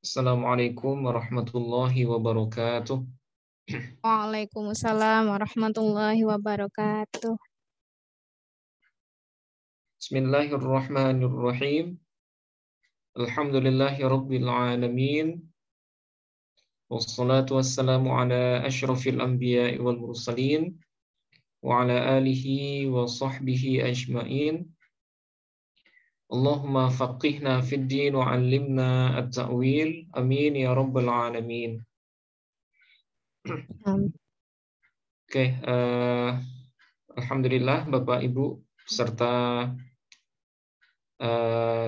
Assalamualaikum warahmatullahi wabarakatuh. Waalaikumsalam warahmatullahi wabarakatuh. Bismillahirrahmanirrahim. Alhamdulillahi rabbil alamin. Wassalatu wassalamu ala asyrafil anbiya'i wal mursalin wa ala alihi wa sahbihi ajma'in. Allahumma faqihna fid din wa 'allimna at-ta'wil. Amin ya rabbal alamin. Oke, alhamdulillah Bapak Ibu serta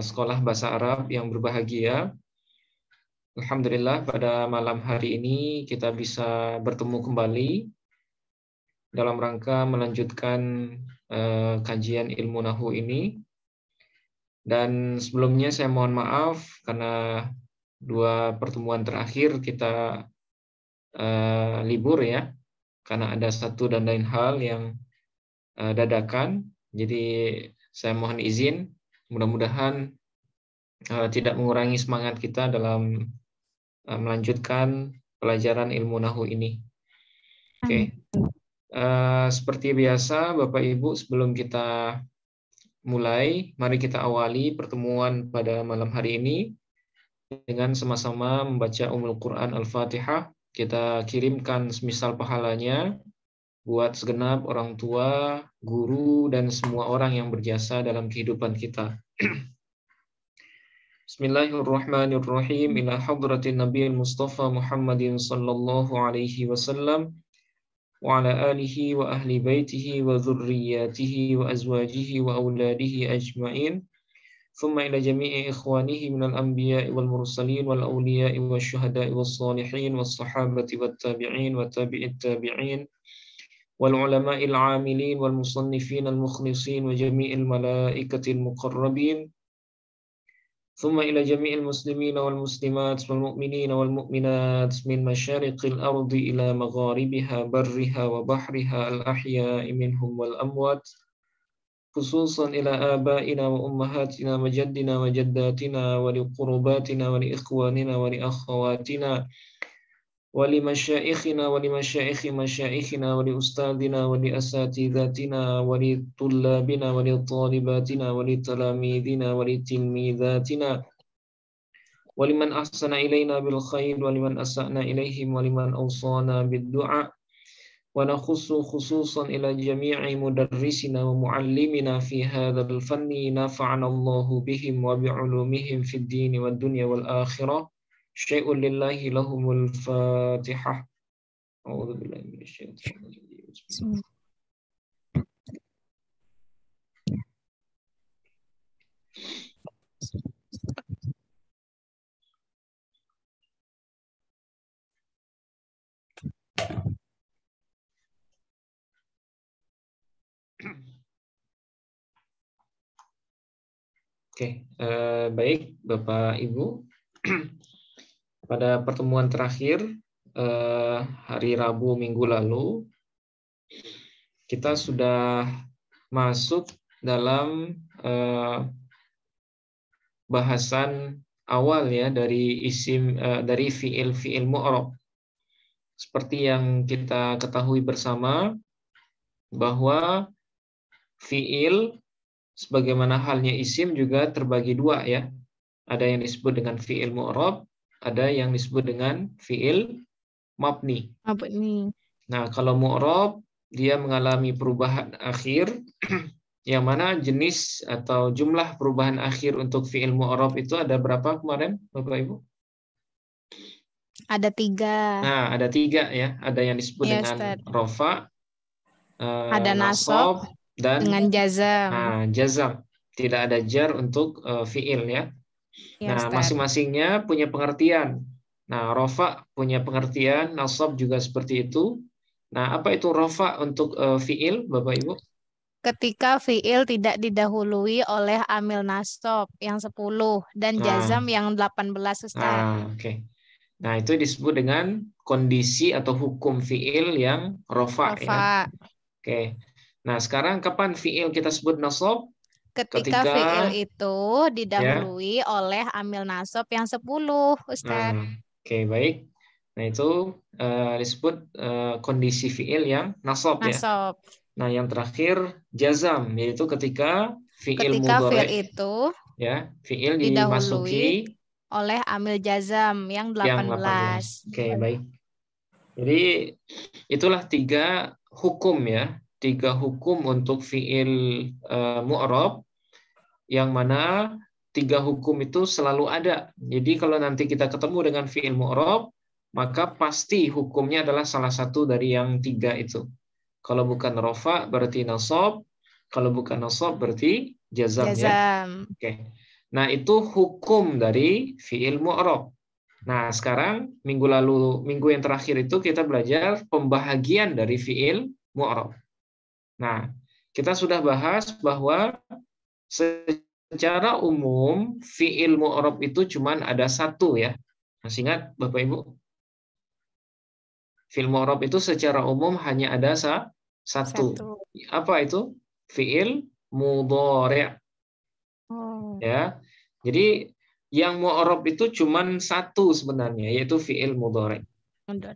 sekolah bahasa Arab yang berbahagia. Alhamdulillah pada malam hari ini kita bisa bertemu kembali dalam rangka melanjutkan kajian ilmu Nahwu ini. Dan sebelumnya saya mohon maaf karena 2 pertemuan terakhir kita libur ya, karena ada satu dan lain hal yang dadakan. Jadi saya mohon izin, mudah-mudahan tidak mengurangi semangat kita dalam melanjutkan pelajaran ilmu Nahwu ini. Oke. Seperti biasa Bapak Ibu, sebelum kita mulai, mari kita awali pertemuan pada malam hari ini dengan sama-sama membaca Ummul Quran Al-Fatihah. Kita kirimkan semisal pahalanya buat segenap orang tua, guru, dan semua orang yang berjasa dalam kehidupan kita. Bismillahirrahmanirrahim. Ila hadratin Nabiil Mustafa Muhammadin sallallahu alaihi wasallam wa ala alihi wa ahli baitihi wa dzurriyyatihi wa azwajihi wa auladihi ajma'in. Thumma ila jami'i ikhwanihi minal anbiya'i wal mursalin wal awliya'i wasyuhada'i was salihin was sahabati wat tabi'in wa tabi'it tabi'in wal ulama'il 'amilin wal musannifin al mukhlisin wa jami'il malaikatil muqarrabin. ثم إلى جميع المسلمين والمسلمات والمؤمنين والمؤمنات من مشارق الأرض إلى مغاربها برها وبحرها الأحياء منهم والأموات خصوصا إلى آبائنا وأمهاتنا وجدنا وجداتنا ولقرباتنا ولإخواننا ولأخواتنا ولمشائخنا ولمشائخ مشائخنا ولأستاذنا ولأساتذتنا ولطلابنا ولطالباتنا ولتلاميذنا ولتلميذاتنا ولمن أحسن إلينا بالخير ولمن أسأنا إليهم ولمن أوصانا بالدعاء ونخص خصوصا إلى جميع مدرسنا ومعلمنا في هذا الفن نفعنا الله بهم وبعلومهم في الدين والدنيا والآخرة شيء لله لهم الفاتحة. أعوذ بالله من الشيطان الرجيم. Oke, baik Bapak Ibu. Pada pertemuan terakhir hari Rabu minggu lalu, kita sudah masuk dalam bahasan awal ya dari isim dari fiil mu'rab. Seperti yang kita ketahui bersama bahwa fiil sebagaimana halnya isim juga terbagi 2 ya. Ada yang disebut dengan fiil mu'rab, ada yang disebut dengan fiil mabni. Nah, kalau mu'rab dia mengalami perubahan akhir yang mana jenis atau jumlah perubahan akhir untuk fiil mu'rab itu ada berapa kemarin Bapak Ibu? Ada 3. Nah, ada 3 ya. Ada yang disebut dengan rofa, ada nasab dan dengan jazam. Nah, jazam. Tidak ada jar untuk fiil ya. Nah, masing-masingnya punya pengertian. Nah, rofa punya pengertian, nasab juga seperti itu. Nah, apa itu rofa untuk fiil, Bapak Ibu? Ketika fiil tidak didahului oleh amil nasab yang 10 dan jazam yang 18, Ustaz. Oke. Nah, itu disebut dengan kondisi atau hukum fiil yang rofa ya. Oke. Nah, sekarang kapan fiil kita sebut nasab? Ketika Ketika fiil itu ya. didahului oleh amil nasab yang 10, Ustaz. Oke, baik. Nah, itu disebut kondisi fiil yang nasab ya. Nasab. Nah, yang terakhir jazam, yaitu ketika fiil Ketika fiil mudhari itu ya, fiil didahului dimasuki oleh amil jazam yang yang 18. 18. Oke, baik. Jadi itulah 3 hukum ya, 3 hukum untuk fiil mu'rab, yang mana 3 hukum itu selalu ada. Jadi kalau nanti kita ketemu dengan fiil mu'rab, maka pasti hukumnya adalah salah satu dari yang 3 itu. Kalau bukan rofa berarti nasab, kalau bukan nasab berarti jazam ya. Oke. Nah, itu hukum dari fiil mu'rab. Nah, sekarang minggu yang terakhir itu kita belajar pembahagian dari fiil mu'rab. Nah, kita sudah bahas bahwa secara umum fiil mu'rab itu cuma ada 1 ya. Masih ingat Bapak Ibu? Fiil mu'rab itu secara umum hanya ada 1. Apa itu? Fiil mudhari'. Ya. Jadi yang mu'rab itu cuma 1 sebenarnya, yaitu fiil mudhari'.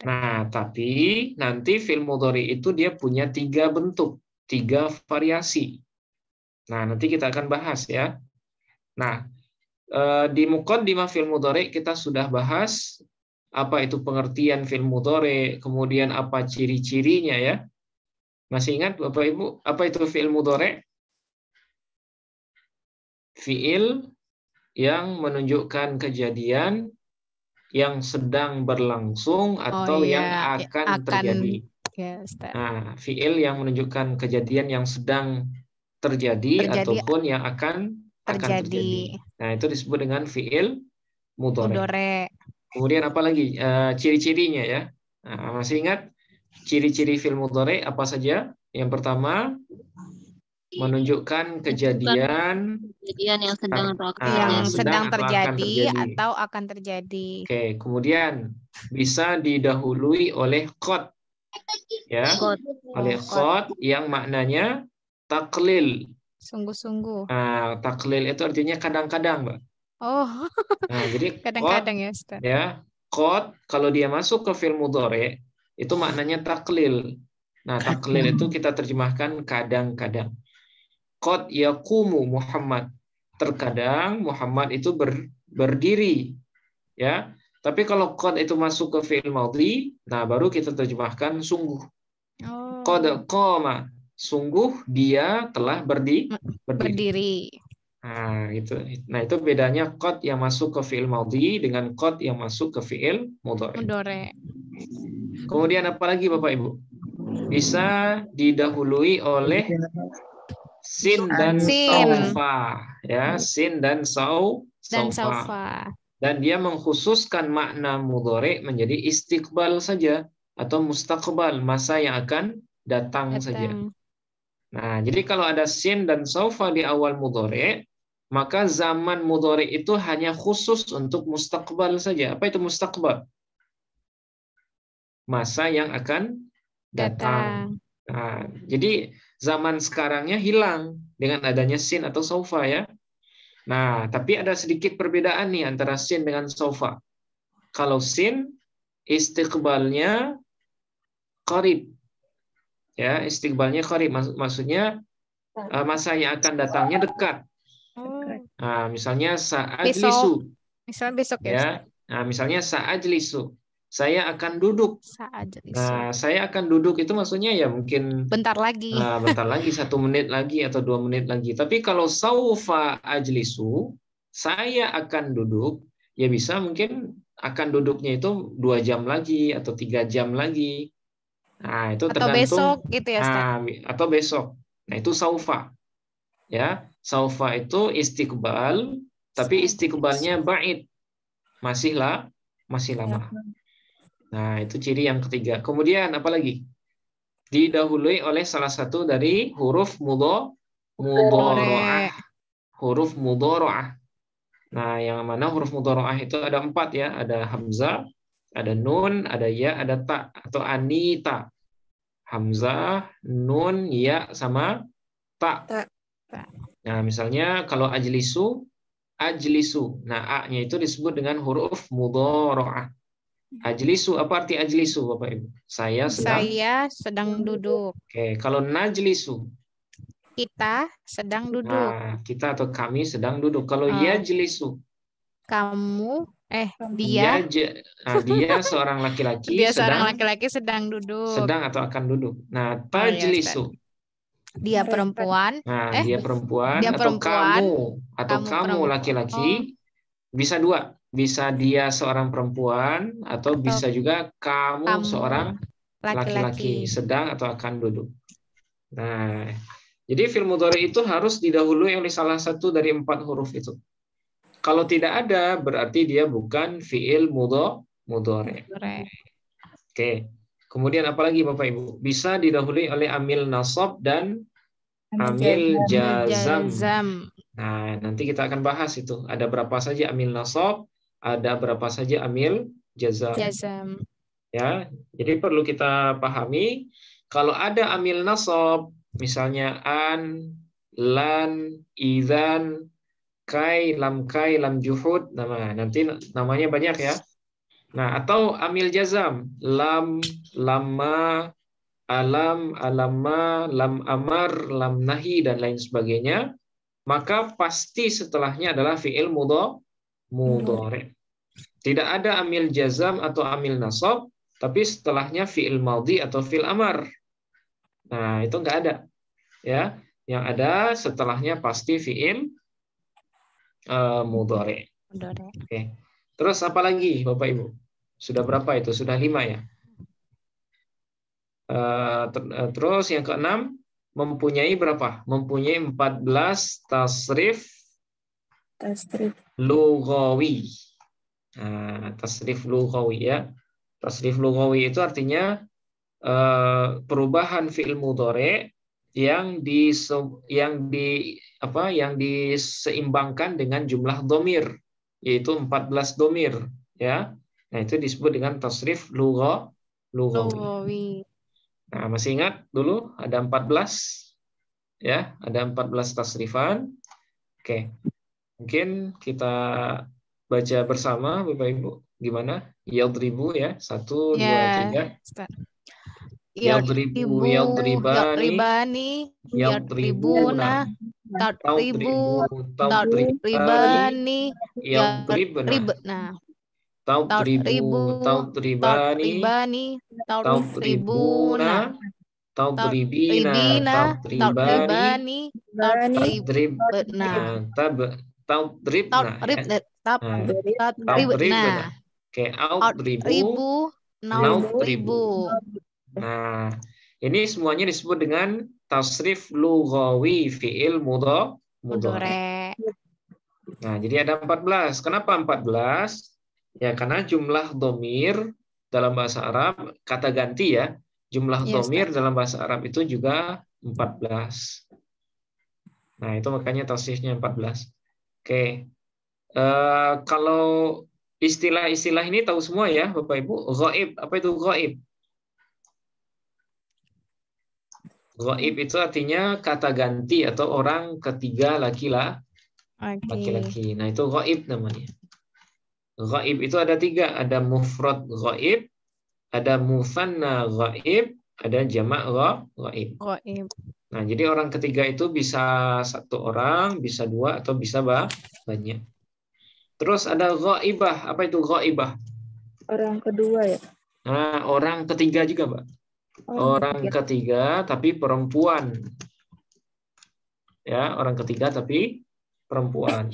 Nah, tapi nanti fiil mudhari' itu dia punya 3 bentuk, 3 variasi. Nah, nanti kita akan bahas ya. Nah, di muqaddimah fiil mudhari' kita sudah bahas apa itu pengertian fiil mudhari', kemudian apa ciri-cirinya ya. Masih ingat Bapak Ibu, apa itu fiil mudhari'? Fiil yang menunjukkan kejadian yang sedang berlangsung atau yang akan terjadi. Nah, fiil yang menunjukkan kejadian yang sedang terjadi ataupun yang akan terjadi. Nah, itu disebut dengan fiil mudhari'. Kemudian apa lagi ciri-cirinya ya? Nah, masih ingat ciri-ciri fiil mudhari' apa saja? Yang pertama, menunjukkan kejadian yang sedang terjadi atau akan terjadi. Oke, kemudian bisa didahului oleh qad ya, oleh qad yang maknanya taklil. Sungguh-sungguh. Nah, taklil itu artinya kadang-kadang, Mbak. Oh. Nah, jadi kadang-kadang ya, Ustaz. Ya, qad kalau dia masuk ke fi'il mudhari' itu maknanya taklil. Nah, taklil itu kita terjemahkan kadang-kadang. Qad yaqumu Muhammad. Terkadang Muhammad itu berdiri. Ya. Tapi kalau qad itu masuk ke fi'il madhi, nah baru kita terjemahkan sungguh. Qad qama. Sungguh dia telah berdiri. Nah, itu bedanya qad yang masuk ke fi'il madhi dengan qad yang masuk ke fi'il mudhari'. Kemudian apa lagi Bapak Ibu? Bisa didahului oleh sin dan saufa, ya, sin dan saufa. Dan dia mengkhususkan makna mudhari' menjadi istiqbal saja atau mustaqbal, masa yang akan datang saja. Nah, jadi kalau ada sin dan saufa di awal mudhari', maka zaman mudhari' itu hanya khusus untuk mustaqbal saja. Apa itu mustaqbal? Masa yang akan datang. Nah, jadi zaman sekarangnya hilang dengan adanya sin atau saufa ya. Nah, tapi ada sedikit perbedaan nih antara sin dengan saufa. Kalau sin istiqbalnya qarib. Ya, istiqbalnya qarib maksudnya masa yang akan datangnya dekat. Nah, misalnya sa'ajlisu. Misalnya besok ya. Nah, misalnya sa'ajlisu. Saya akan duduk. Nah, saya akan duduk itu maksudnya ya mungkin bentar lagi. Bentar lagi, 1 menit lagi atau 2 menit lagi. Tapi kalau saufa ajlisu, saya akan duduk, ya bisa mungkin akan duduknya itu 2 jam lagi atau 3 jam lagi. Nah, itu tergantung. Atau besok gitu ya, Ustaz. Atau besok. Nah, itu saufa. Ya, saufa itu istiqbal, tapi istiqbalnya ba'id. Masih lama. Nah, itu ciri yang ketiga. Kemudian apa lagi? Didahului oleh salah satu dari huruf mudhari'ah. Huruf mudhari'ah. Nah, yang mana huruf mudhari'ah itu ada 4 ya. Ada hamzah, ada nun, ada ya, ada ta atau anita. Hamzah, nun, ya sama ta. Nah, misalnya kalau ajlisu, ajlisu. Nah, A-nya itu disebut dengan huruf mudhara'ah. Ajlisu, apa arti ajlisu, Bapak Ibu? Saya sedang. Saya sedang duduk. Oke, kalau najlisu. Kita sedang duduk. Nah, kita atau kami sedang duduk. Kalau Oh. yajlisu. Kamu, dia. Dia seorang laki-laki Dia seorang sedang laki-laki sedang duduk. sedang atau akan duduk. Nah, Oh, ya, Ustaz. tajlisu. Dia perempuan. Nah, dia perempuan dia atau perempuan, kamu perempuan. laki-laki. Bisa dua. Bisa dia seorang perempuan atau bisa juga kamu seorang laki-laki sedang atau akan duduk. Nah, jadi fi'il mudhari itu harus didahului oleh salah satu dari 4 huruf itu. Kalau tidak ada, berarti dia bukan fi'il mudhari. Oke. Kemudian apalagi Bapak Ibu? Bisa didahului oleh amil nasab dan amil jazam. Nah, nanti kita akan bahas itu. Ada berapa saja amil nasab, ada berapa saja amil jazam. Ya, jadi perlu kita pahami kalau ada amil nasab, misalnya an, lan, idzan, kai, lam juhud, nanti namanya banyak ya. Nah, atau amil jazam, lam, lamma, alam, alamma, lam amar, lam nahi, dan lain sebagainya, maka pasti setelahnya adalah fi'il mudhari. Tidak ada amil jazam atau amil nasab, tapi setelahnya fi'il madhi atau fi'il amar. Nah, itu enggak ada. Ya, yang ada setelahnya pasti fi'il mudhari. Oke. Terus apa lagi, Bapak Ibu? Sudah berapa itu? Sudah 5 ya? Terus yang keenam, mempunyai berapa? Mempunyai 14 tasrif lughawi. Nah, tasrif lughawi ya. Tasrif lughawi itu artinya perubahan fi'il mudhari yang diseimbangkan dengan jumlah domir, yaitu 14 domir ya. Nah, itu disebut dengan tasrif lughawi. Nah, masih ingat dulu ada 14 ya, ada 14 tasrifan. Oke. Mungkin kita baca bersama Bapak Ibu. Gimana? Yadribu ya. 1 2 3. Yadribu, yadribani, yadribuna, tadribani, yadribna, tadribu, tadribani, tadribuna, tadribina, tadribani, tadribna, tadribna. Oke, audribu, naudribu. Nah, ini semuanya disebut dengan tasrif lughawi fi'il mudhari. Nah, jadi ada 14. Kenapa 14? Ya, karena jumlah domir dalam bahasa Arab, kata ganti ya, jumlah domir dalam bahasa Arab itu juga 14. Nah, itu makanya tasrifnya 14. Oke. Kalau istilah-istilah ini tahu semua ya, Bapak Ibu. Ghaib, apa itu ghaib? Ghaib itu artinya kata ganti atau orang ketiga laki-laki. Nah, itu ghaib namanya. Ghaib itu ada 3. Ada mufrad ghaib, ada musanna ghaib, ada jamak ghaib. Nah, jadi orang ketiga itu bisa 1 orang, bisa 2, atau bisa banyak. Terus ada ghaibah. Apa itu ghaibah? Orang kedua ya? Nah, orang ketiga juga, Mbak. Orang ketiga tapi perempuan. Ya, orang ketiga tapi perempuan.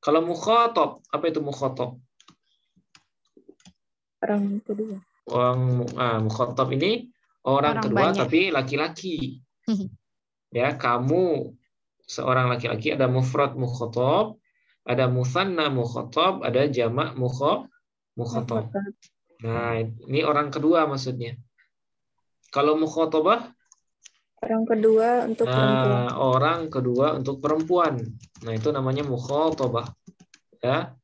Kalau mukhatab, apa itu mukhatab? Orang kedua. Mukhatab ini orang kedua banyak, tapi laki-laki. Ya, kamu seorang laki-laki, ada mufrad mukhatab, ada musanna mukhatab, ada jamak mukhatab. Nah, ini orang kedua maksudnya. Kalau mukhatabah, orang kedua untuk perempuan. Orang kedua untuk perempuan. Nah, itu namanya mukhatabah. Ya.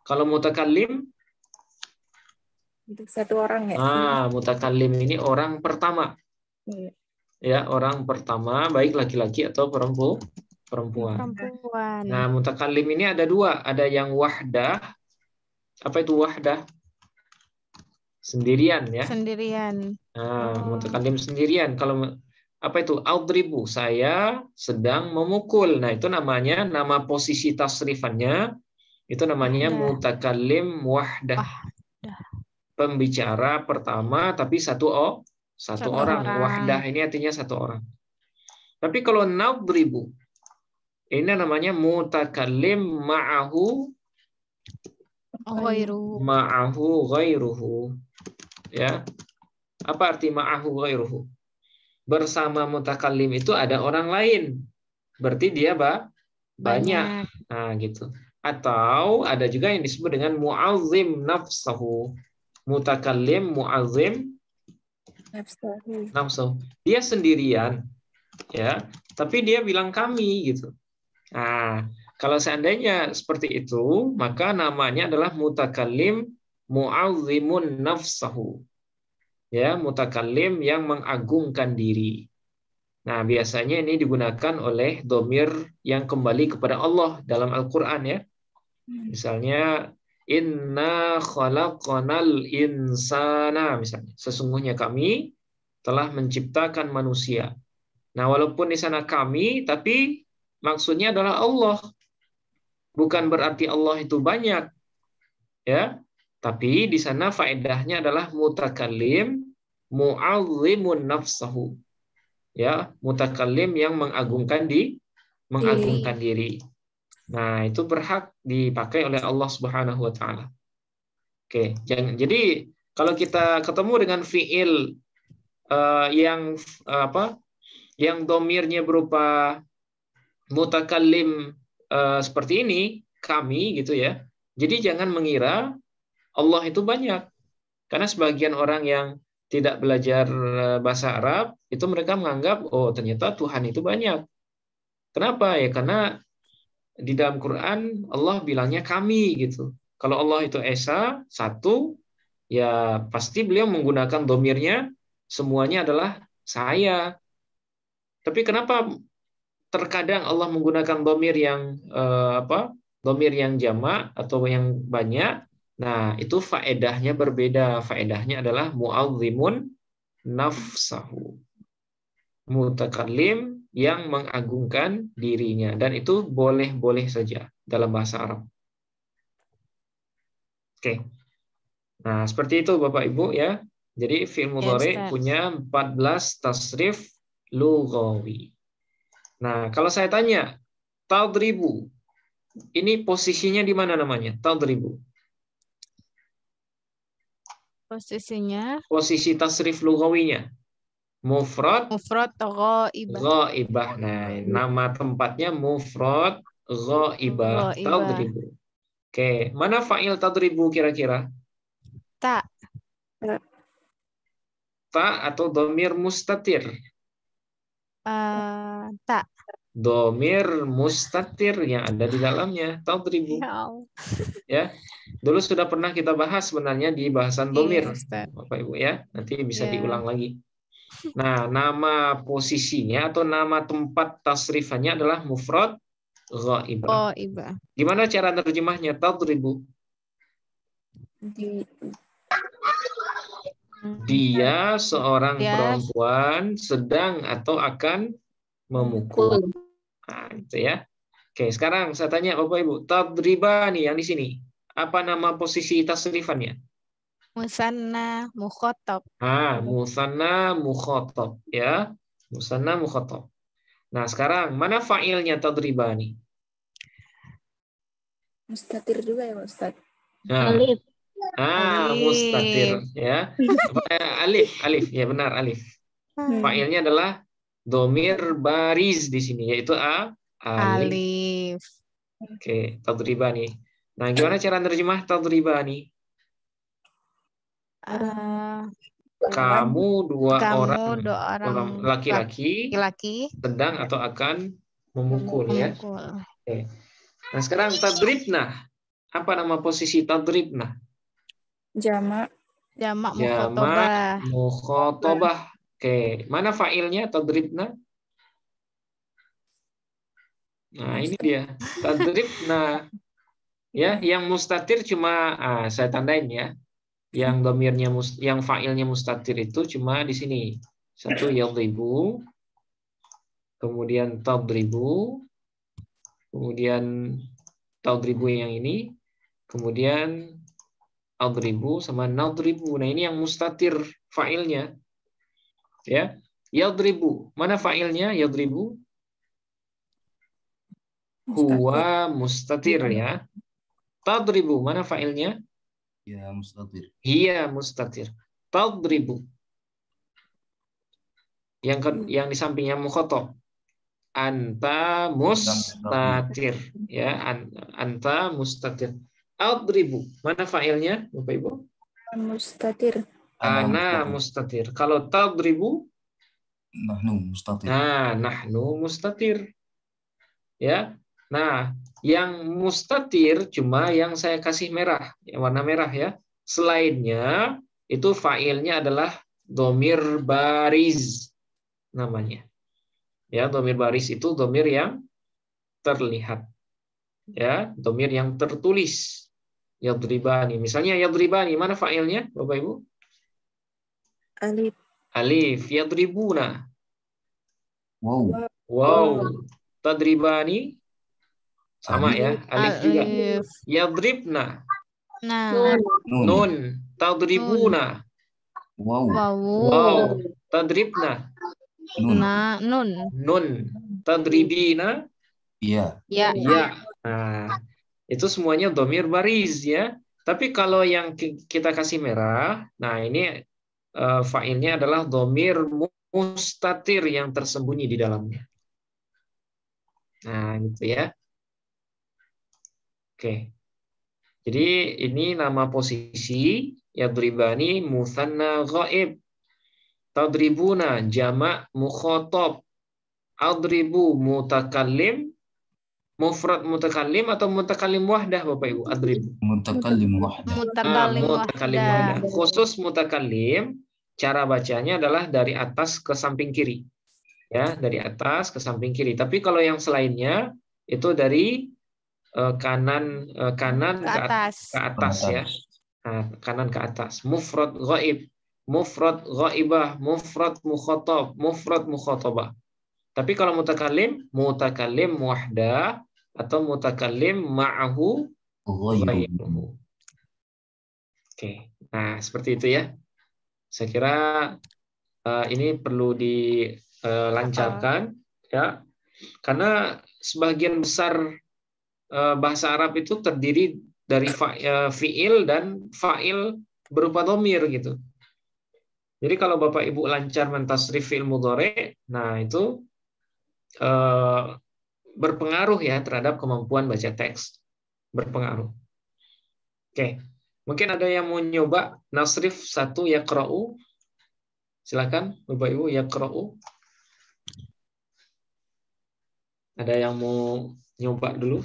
Kalau mutakallim, untuk 1 orang ya. mutakallim ini orang pertama. Iya. Ya, orang pertama, baik laki-laki atau perempuan. perempuan. Perempuan. Nah, mutakallim ini ada dua. Ada yang wahdah. Apa itu wahdah? Sendirian ya. Sendirian. Nah, mutakallim sendirian. Kalau apa itu? Adribu, saya sedang memukul. Nah, itu namanya, nama posisi tasrifannya itu namanya Wahdah. mutakallim wahdah. Pembicara pertama tapi satu orang. Wahdah ini artinya satu orang. Tapi kalau nadribu ini namanya mutakallim ma'ahu ghairuhu. Ya. Apa arti ma'ahu ghairuhu? Bersama mutakallim itu ada orang lain. Berarti dia banyak. Nah, gitu. Atau ada juga yang disebut dengan mu'azzim nafsahu. Mutakallim mu'azzim nafsahu. Dia sendirian, ya, tapi dia bilang kami gitu. Nah, kalau seandainya seperti itu, maka namanya adalah mutakallim mu'azzimun nafsahu. Ya, mutakallim yang mengagungkan diri. Nah, biasanya ini digunakan oleh dhamir yang kembali kepada Allah dalam Al-Qur'an ya. Misalnya inna khalaqanal insana, misalnya. Sesungguhnya kami telah menciptakan manusia. Nah, walaupun di sana kami, tapi maksudnya adalah Allah. Bukan berarti Allah itu banyak. Ya. Tapi di sana faedahnya adalah mutakallim mu'azzimun nafsahu. Ya, mutakallim yang mengagungkan diri. Nah, itu berhak dipakai oleh Allah Subhanahu wa taala. Oke, jadi kalau kita ketemu dengan fiil yang dhamirnya berupa mutakallim seperti ini, kami gitu ya. Jadi jangan mengira Allah itu banyak. Karena sebagian orang yang tidak belajar bahasa Arab, itu mereka menganggap, oh ternyata Tuhan itu banyak. Kenapa? Ya karena di dalam Quran Allah bilangnya kami gitu. Kalau Allah itu Esa, satu, ya pasti beliau menggunakan dhamirnya semuanya adalah saya. Tapi kenapa terkadang Allah menggunakan dhamir yang dhamir yang jamak atau yang banyak? Nah, itu faedahnya berbeda. Faedahnya adalah mu'azzimun nafsahu. Mutakallim yang mengagungkan dirinya. Dan itu boleh-boleh saja dalam bahasa Arab. Oke. Nah, seperti itu Bapak Ibu ya. Jadi fi'il mudhari punya 14 tasrif lughawi. Nah, kalau saya tanya, tadribu. Ini posisinya di mana namanya? Tadribu. Posisi tasrif lughawinya. Mufrad ghaibah. Nah, nama tempatnya mufrad ghaibah. Tadribu. Oke, mana fa'il tadribu kira-kira? Ta atau dhamir mustatir? Ta. Dhamir mustatir yang ada di dalamnya tadribu. Ya. Dulu sudah pernah kita bahas sebenarnya di bahasan dhamir. Bapak Ibu ya, nanti bisa diulang lagi. Nah, nama posisinya atau nama tempat tasrifannya adalah mufrad ghaibah. Gimana cara terjemahnya tadribu? Dia seorang perempuan sedang atau akan memukul. Nah, itu ya. Oke, sekarang saya tanya Bapak Ibu, tadribani yang di sini, apa nama posisi tasrifannya? Musanna mukhatab. Musanna mukhatab ya. Musanna mukhatab. Nah, sekarang mana fa'ilnya tadribani? Mustatir juga ya, Ustaz. Alif. Mustatir ya. Alif ya, benar alif. Fa'ilnya adalah dhamir bariz di sini yaitu alif. Oke, tadribani. Nah, gimana cara nerjemah tadribani? Kamu dua orang laki-laki sedang atau akan memukul ya. Oke. Nah, sekarang tadribna. Apa nama posisi tadribna? Jamak mukhatabah. Oke, mana fa'ilnya tadribna? Nah, ini dia. Tadribna. Ya, yang mustatir cuma saya tandain ya. Yang domirnya yang fa'ilnya mustatir itu cuma di sini. Satu yadribu, kemudian tadribu, kemudian tadribu yang ini, kemudian adribu sama nadribu. Nah, ini yang mustatir fa'ilnya. Ya. Yadribu. Mana fa'ilnya? Yadribu. Huwa mustatir ya. Tadribu. Mana fa'ilnya? Ya mustatir. Hiya mustatir. Tadribu. Yang di sampingnya mukhatab. Anta mustatir ya. Anta mustatir. Adribu. Mana fa'ilnya? Bapak Ibu? Mustatir. Ana mustatir. Kalau tadribu, Nahnu mustatir. nah, nahnu mustatir. Ya. Nah, yang mustatir cuma yang saya kasih merah, yang warna merah ya. Selainnya itu fa'ilnya adalah domir bariz namanya. Ya, domir baris itu domir yang terlihat. Ya, domir yang tertulis. Yadribani. Misalnya yadribani, mana fa'ilnya, Bapak Ibu? Alif. Alif, yadribuna. Wow. Wow. Tadribani sama ya, alif juga. Alif. Yadribna. Nah. Nun. Tadribuna. Wow. Wow. Tadribna. Nah, nun. Nun. Tadribina. Iya. Ya. Ya. Nah, itu semuanya domir baris ya. Tapi kalau yang kita kasih merah, nah ini fa'ilnya adalah domir mustatir yang tersembunyi di dalamnya. Nah, gitu ya. Oke. Jadi ini nama posisi yadribani mutsanna ghaib. Tadribuna jamak mukhatab. Adribu mutakallim. Mufrad mutakallim atau mutakallim wahdah Bapak Ibu? Adribu. Mutakallim wahdah. Mutakallim wahdah. Khusus mutakallim, cara bacanya adalah dari atas ke samping kiri. Ya, dari atas ke samping kiri. Tapi kalau yang selainnya itu dari kanan ke atas ya. Nah, kanan ke atas. Mufrad ghaib, mufrad ghaibah, mufrad mukhatab, mufrad mukhatabah. Tapi kalau mutakallim wahdah atau mutakallim ma'ahu ghairuhu. Oke. Nah, seperti itu ya. Saya kira ini perlu dilancarkan ya. Karena sebagian besar bahasa Arab itu terdiri dari fiil dan fa'il berupa dhamir gitu. Jadi kalau Bapak Ibu lancar mentasrif fi'il mudhari', nah itu berpengaruh ya terhadap kemampuan baca teks. Berpengaruh. Oke. Mungkin ada yang mau nyoba nasrif 1 yaqra'u. Silakan Bapak Ibu yaqra'u. Ada yang mau nyoba dulu?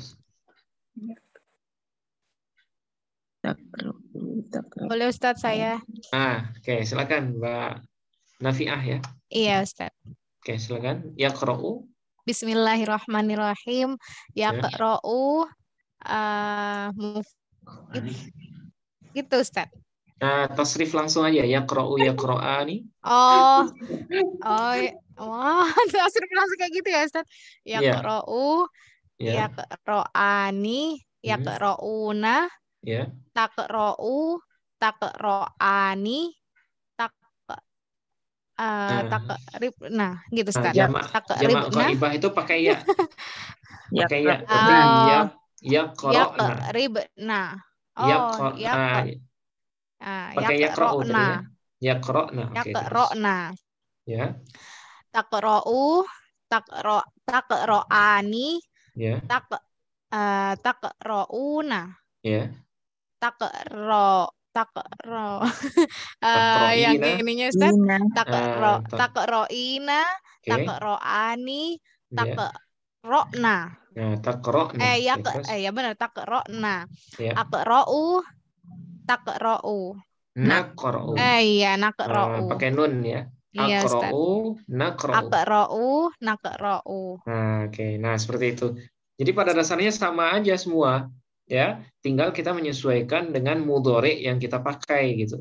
Boleh Ustadz saya. Oke, silakan Mbak Nafiah ya. Iya Ustadz. Oke, silakan. Yaqra'u. Bismillahirrahmanirrahim. Yaqra'u gitu Ustaz. Nah, tasrif langsung aja yaqra'u yaqra'ani. Tasrif langsung kayak gitu ya Ustaz. Yaqra'u yaqra'ani yaqra'una taqra'u taqra'ani takrib, gitu Ustaz. Takribna itu pakai ya. Pakai ya. Yaqribna. Pakai yaqra'na. Yaqra'na. Yaqra'na. Ya. Taqra'u taqra'ani. Ya. Taqra'una. Ya. Yang ininya Ustaz, taqra'ina, taqra'ani, taqra'na. Taqra'na. Ya benar, taqra'na. Aqra'u, taqra'u. Naqra'u. Iya, naqra'u. Pakai nun ya. Aqra'u, naqra'u. Aqra'u, naqra'u. Oke. Nah, seperti itu. Jadi pada dasarnya sama aja semua, ya. Tinggal kita menyesuaikan dengan mudhari yang kita pakai gitu.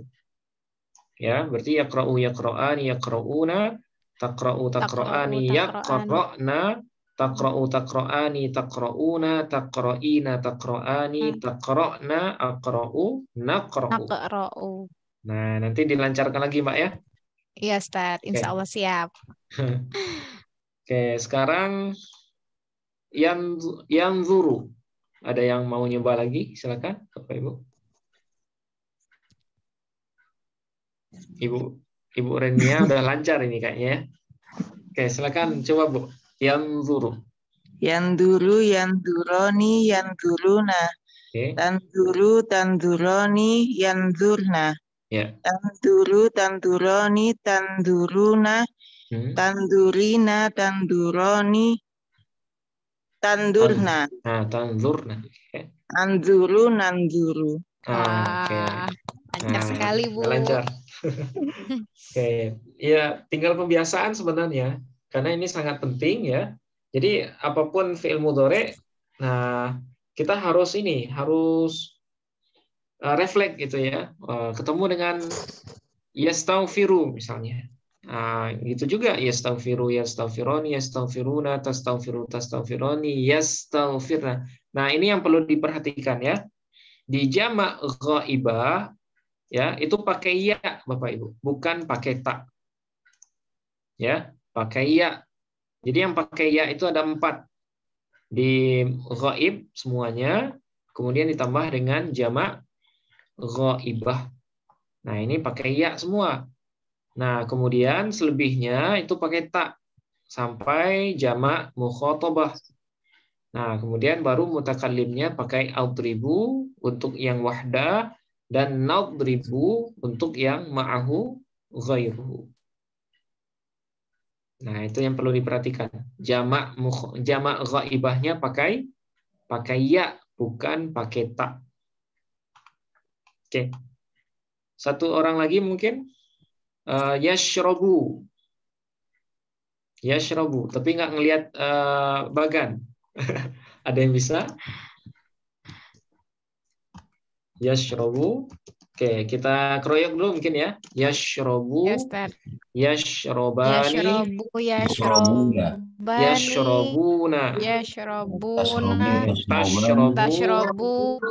Ya, berarti yaqra'u yaqra'ani yaqra'una, taqra'u taqra'ani yaqra'na, taqra'u taqra'ani taqra'una, taqra'ina taqra'ani taqra'na, aqra'u naqra'u. Naqra'u. Nah, nanti dilancarkan lagi, Mbak ya. Iya, Ustaz. Insya Allah siap. Oke, sekarang yang zuru. Ada yang mau nyoba lagi? Silakan, Bapak Ibu. Ibu Renia udah lancar ini kayaknya ya. Oke, silakan coba Bu. Yang zuru. Yanduru, yanduroni, yanduruna. Oke. Tanduru, tanduroni, yandurna. Ya. Tanduru, tanduroni, tanduruna. Tandurina, tanduroni, tandurna. Nah, tandurna. Oke. Anzuru, nanzuru. Oke. Lancar sekali, Bu. Lancar. Oke. Ya, tinggal pembiasaan sebenarnya. Karena ini sangat penting ya. Jadi apapun fi'il mudhari, nah kita harus refleks gitu ya. Ketemu dengan yastaghfiru misalnya. Nah, gitu juga yastaghfiru, yastaghfiruni, yastaghfiruna, tastaghfiru, tastaghfiruni, yastaghfirna. Nah, ini yang perlu diperhatikan ya. Di jamak ghaibah ya, itu pakai ya Bapak Ibu, bukan pakai ta. Ya, pakai ya. Jadi yang pakai ya itu ada 4. Di ghaib semuanya, kemudian ditambah dengan jamak ghaibah. Nah, ini pakai ya semua. Nah, kemudian selebihnya itu pakai ta sampai jamak mukhatabah. Nah, kemudian baru mutakallimnya pakai adribu untuk yang wahda dan nadribu untuk yang ma'ahu ghairuhu. Nah, itu yang perlu diperhatikan. Jamak ghaibahnya pakai ya, bukan pakai ta. Oke. Satu orang lagi mungkin yashrobu, tapi nggak ngelihat bagan. Ada yang bisa? Yashrobu. Oke, kita keroyok dulu mungkin ya. Yashrobu, yashrobani, yashrobuna,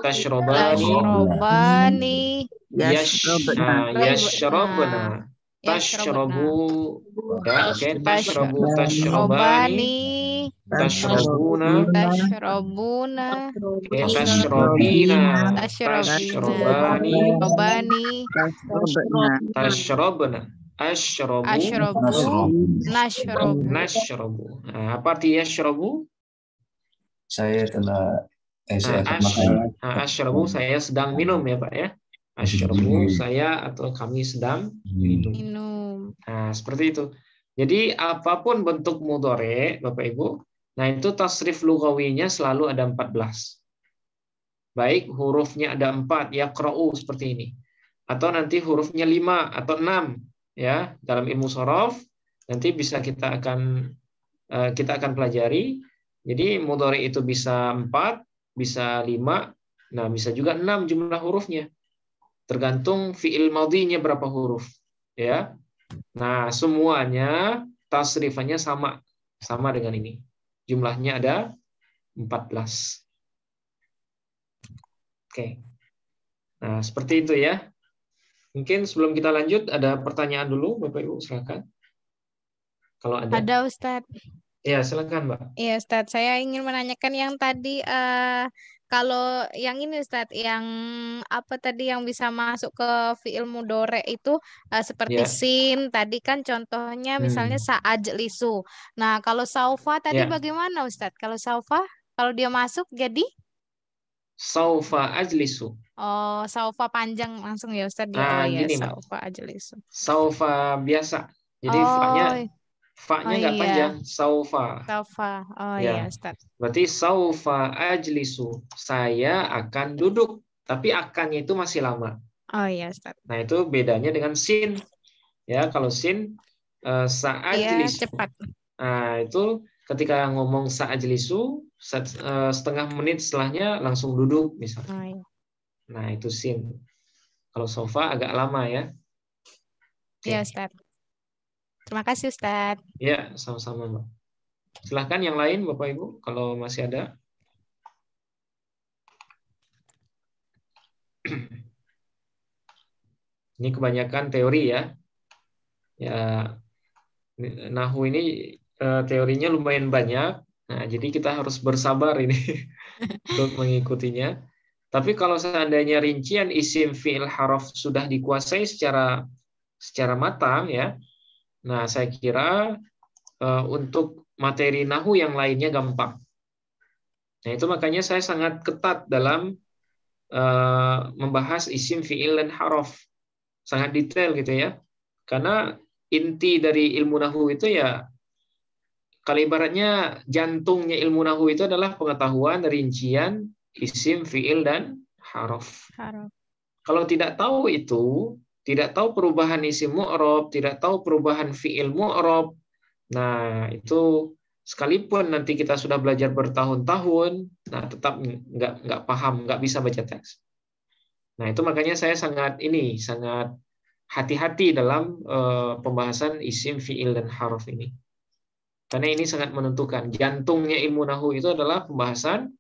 tashrobani, yashrobna. Tashrobu, ya, oke. Tashrobu, tashrobani, tashrobuna, oke. Tashrobina, tashrobani, tashrobna, ashrobu, nashrobu. Nah, apa arti yashrobu? Saya telah saya akan makan. Ashrobu, saya sedang minum ya Pak ya. Ashrobu, saya atau kami sedang minum. Nah, seperti itu. Jadi apapun bentuk mudhari, Bapak Ibu, nah itu tasrif lughawinya selalu ada 14. Baik hurufnya ada 4, yaqra'u seperti ini. Atau nanti hurufnya 5 atau 6 ya, dalam ilmu shorof nanti bisa kita akan pelajari. Jadi mudhari itu bisa 4, bisa 5, nah bisa juga 6 jumlah hurufnya. Tergantung fi'il madhinya berapa huruf, ya. Nah, semuanya tasrifannya sama dengan ini. Jumlahnya ada 14. Oke. Nah, seperti itu ya. Mungkin sebelum kita lanjut ada pertanyaan dulu, Bapak Ibu, silakan. Kalau ada. Ada, Ustadz. Ya, silakan, Mbak. Iya, Ustadz. Saya ingin menanyakan yang tadi kalau yang ini Ustadz, yang apa tadi yang bisa masuk ke fi'il mudhari itu seperti sin, tadi kan contohnya misalnya sa'ajlisu. Nah, kalau saufa tadi bagaimana Ustadz? Kalau saufa, kalau dia masuk jadi? Saufa ajlisu. Oh, saufa panjang langsung ya Ustadz dia. Gini, saufa ajlisu. Saufa biasa. Jadi fa-nya nggak panjang, saufa. Oh iya, Ustaz. Berarti saufa ajlisu, saya akan duduk, tapi akannya itu masih lama. Oh iya, Ustaz. Nah, itu bedanya dengan sin. Ya, kalau sin sa'ajlisu. Iya, cepat. Nah, itu ketika ngomong sa'ajlisu, setengah menit setelahnya langsung duduk misalnya. Oh, iya. Nah, itu sin. Kalau sofa agak lama ya. Iya, Ustaz. Terima kasih, Ustaz. Ya, sama-sama, Mbak. Silahkan yang lain, Bapak Ibu, kalau masih ada. Ini kebanyakan teori ya. Ya, Nahwu ini teorinya lumayan banyak. Nah, jadi kita harus bersabar ini untuk mengikutinya. Tapi kalau seandainya rincian isim fi'il haraf sudah dikuasai secara matang ya. Nah, saya kira untuk materi nahwu yang lainnya gampang. Nah, itu makanya saya sangat ketat dalam membahas isim fi'il dan haraf. Sangat detail gitu ya. Karena inti dari ilmu nahwu itu ya, kalau ibaratnya jantungnya ilmu nahwu itu adalah pengetahuan rincian isim, fi'il, dan haraf. Kalau tidak tahu itu, tidak tahu perubahan isim mu'rab, tidak tahu perubahan fi'il mu'rab, nah itu sekalipun nanti kita sudah belajar bertahun-tahun, nah tetap nggak paham, nggak bisa baca teks. Nah itu makanya saya sangat hati-hati dalam pembahasan isim, fi'il, dan haraf ini. Karena ini sangat menentukan. Jantungnya ilmu nahwu itu adalah pembahasan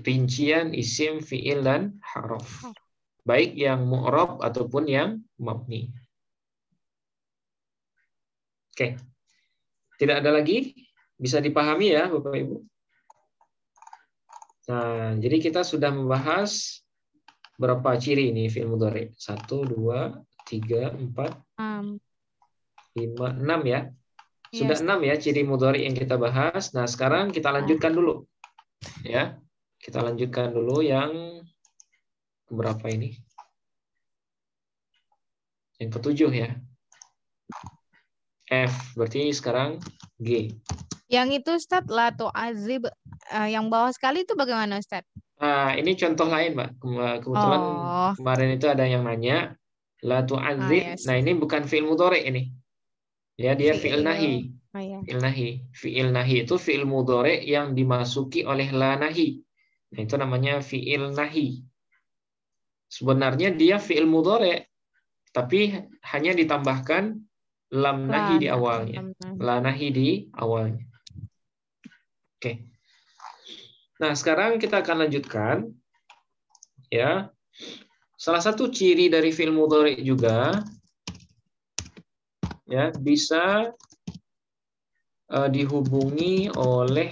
rincian isim, fi'il, dan haraf. Baik yang mu'rab ataupun yang mabni. Oke. Tidak ada lagi? Bisa dipahami ya Bapak Ibu? Nah, jadi kita sudah membahas berapa ciri ini fi'il mudhari? 1, 2, 3, 4, 5, 6 ya. Sudah 6 ya ciri mudhari yang kita bahas. Nah, sekarang kita lanjutkan dulu. Ya. Kita lanjutkan dulu yang berapa ini? Yang ke-7 ya. F, berarti sekarang G. Yang itu Ustaz, la tu'azib, yang bawah sekali itu bagaimana Ustaz? Nah, ini contoh lain, Mbak. Kebetulan kemarin itu ada yang nanya, la tu'azib. Yes. Nah, ini bukan fi'il mudhari ini. Ya, dia fi'il nahi. Iya. Fi'il nahi. Fi'il nahi itu fi'il mudhari yang dimasuki oleh la nahi. Nah, itu namanya fi'il nahi. Sebenarnya dia fi'il mudhari, tapi hanya ditambahkan lam nahi di awalnya. La nahi di awalnya. Oke. Nah, sekarang kita akan lanjutkan. Ya. Salah satu ciri dari fi'il mudhari juga ya bisa dihubungi oleh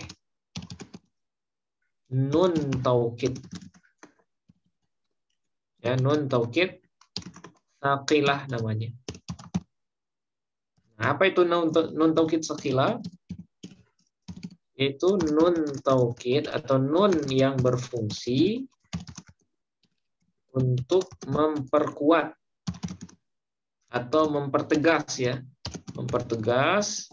nun taukid. Ya, nun taukid saqilah namanya. Nah, apa itu nun taukid saqilah? Itu nun taukid atau nun yang berfungsi untuk memperkuat atau mempertegas ya, mempertegas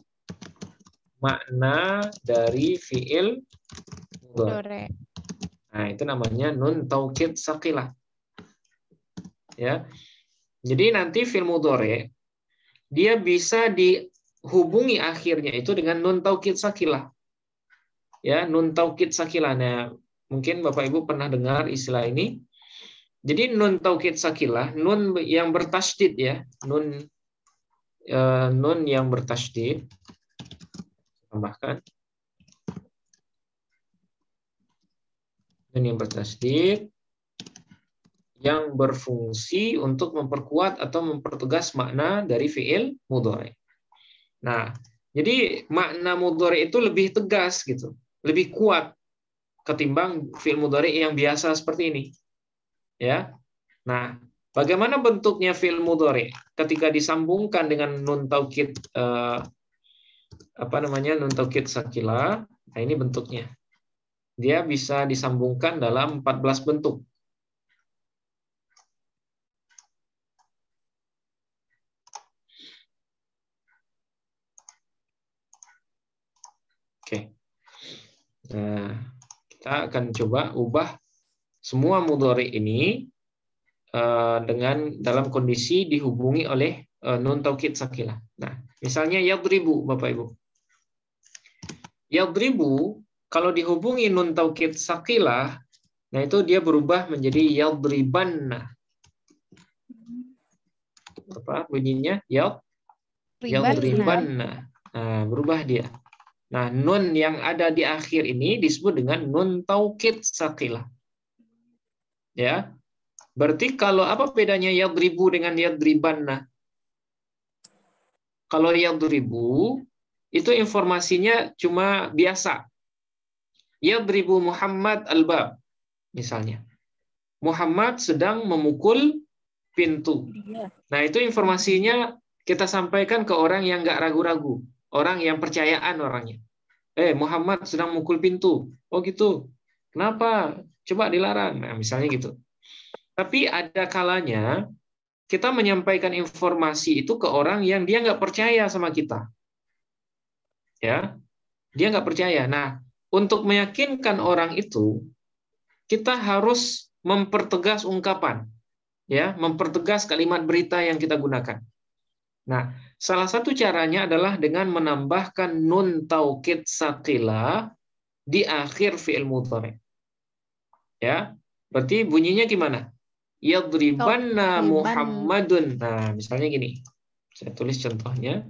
makna dari fi'il mudhari. Nah, itu namanya nun taukid saqilah. Ya. Jadi nanti fi'il mudhari dia bisa dihubungi akhirnya itu dengan nun taukid saqilah. Ya, nun taukid saqilah. Nah, mungkin Bapak Ibu pernah dengar istilah ini. Jadi nun taukid saqilah, nun yang bertasydid ya, nun yang bertasydid. Tambahkan. Nun yang bertasydid yang berfungsi untuk memperkuat atau mempertegas makna dari fi'il mudhari. Nah, jadi makna mudhari itu lebih tegas gitu, lebih kuat ketimbang fi'il mudhari yang biasa seperti ini. Ya. Nah, bagaimana bentuknya fi'il mudhari ketika disambungkan dengan nun taukid nun taukid saqilah? Nah, ini bentuknya. Dia bisa disambungkan dalam 14 bentuk. Oke. Nah, kita akan coba ubah semua mudhari ini dengan dalam kondisi dihubungi oleh nun taukid saqilah. Nah, misalnya yadribu Bapak Ibu. Yadribu kalau dihubungi nun taukid sakilah, nah itu dia berubah menjadi yadribanna. Apa bunyinya? Yadribanna. Nah, berubah dia. Nah, nun yang ada di akhir ini disebut dengan nun taukid sakilah. Ya. Berarti kalau apa bedanya yadribu dengan yadribanna? Kalau yadribu itu informasinya cuma biasa. Yadribu Muhammad al-bab misalnya. Muhammad sedang memukul pintu. Nah, itu informasinya kita sampaikan ke orang yang nggak ragu-ragu, orang yang percayaan orangnya. Muhammad sedang mukul pintu. Oh gitu. Kenapa? Coba dilarang. Nah, misalnya gitu. Tapi ada kalanya kita menyampaikan informasi itu ke orang yang dia nggak percaya sama kita. Ya, dia nggak percaya. Nah, untuk meyakinkan orang itu, kita harus mempertegas ungkapan, ya, mempertegas kalimat berita yang kita gunakan. Nah, salah satu caranya adalah dengan menambahkan nun taukid sakilah di akhir fi'il mudhari'. Ya, berarti bunyinya gimana? Yadribanna Muhammadun. Nah, misalnya gini. Saya tulis contohnya.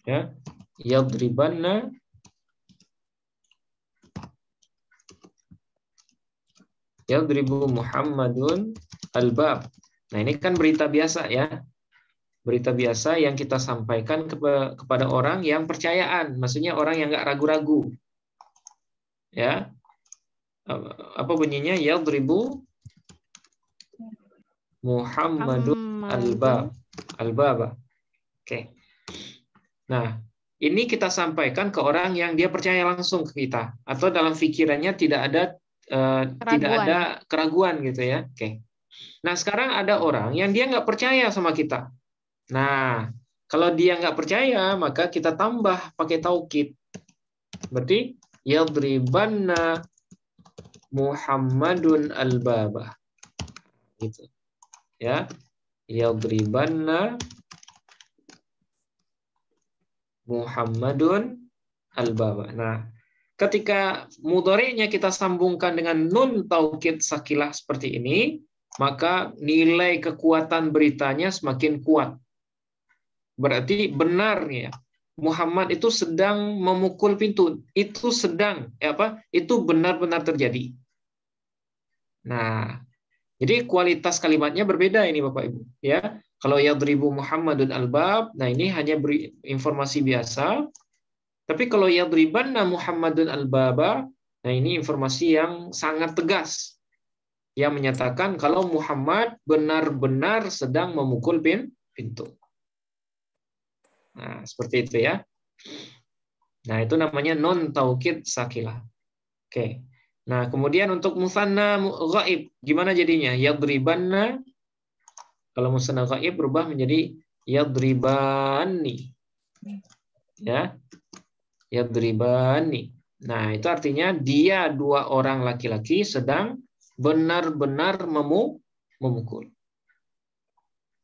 Ya, yadribanna yadribu Muhammadun al-bab. Nah, ini kan berita biasa ya. Berita biasa yang kita sampaikan kepada orang yang percayaan, maksudnya orang yang nggak ragu-ragu. Ya. Apa bunyinya? Yadribu Muhammadun al-bab. Al-baba. Oke. Nah, ini kita sampaikan ke orang yang dia percaya langsung ke kita, atau dalam pikirannya tidak ada keraguan gitu ya. Oke. Nah, sekarang ada orang yang dia nggak percaya sama kita. Nah, kalau dia nggak percaya, maka kita tambah pakai taukid. Berarti yadribanna Muhammadun al-baba. Gitu. Ya. Yadribanna Muhammadun al-baba. Nah, ketika mudhari'nya kita sambungkan dengan nun taukid sakilah seperti ini, maka nilai kekuatan beritanya semakin kuat. Berarti benar ya, Muhammad itu sedang memukul pintu. Itu sedang, itu benar-benar terjadi. Nah, jadi kualitas kalimatnya berbeda ini Bapak Ibu. Ya, kalau yadribu Muhammadun al-bab, nah ini hanya beri informasi biasa. Tapi kalau yadribanna Muhammadun al-baba, nah ini informasi yang sangat tegas. Yang menyatakan kalau Muhammad benar-benar sedang memukul pintu. Nah, seperti itu ya. Nah, itu namanya non taukid sakilah. Oke. Nah, kemudian untuk musanna ghaib gimana jadinya? Yadribanna. Kalau musanna ghaib berubah menjadi yadribani. Ya. Yadribani. Nah, itu artinya dia dua orang laki-laki sedang benar-benar memukul.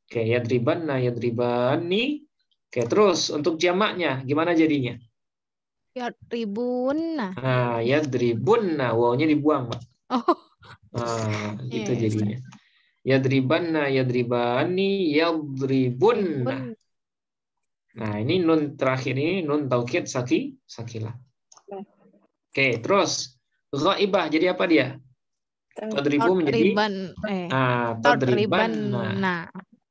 Oke, yadribanna yadribani. Oke, terus untuk jamaknya gimana jadinya? Yadribunna. Nah, yadribunna, wawnya dibuang, Mbak. Oh. Nah, gitu jadinya. Yadribanna yadribani yadribunna. Nah, ini nun terakhir ini nun taukid sakilah. Oke, terus ghaibah jadi apa dia? Tadribu menjadi tadribanna.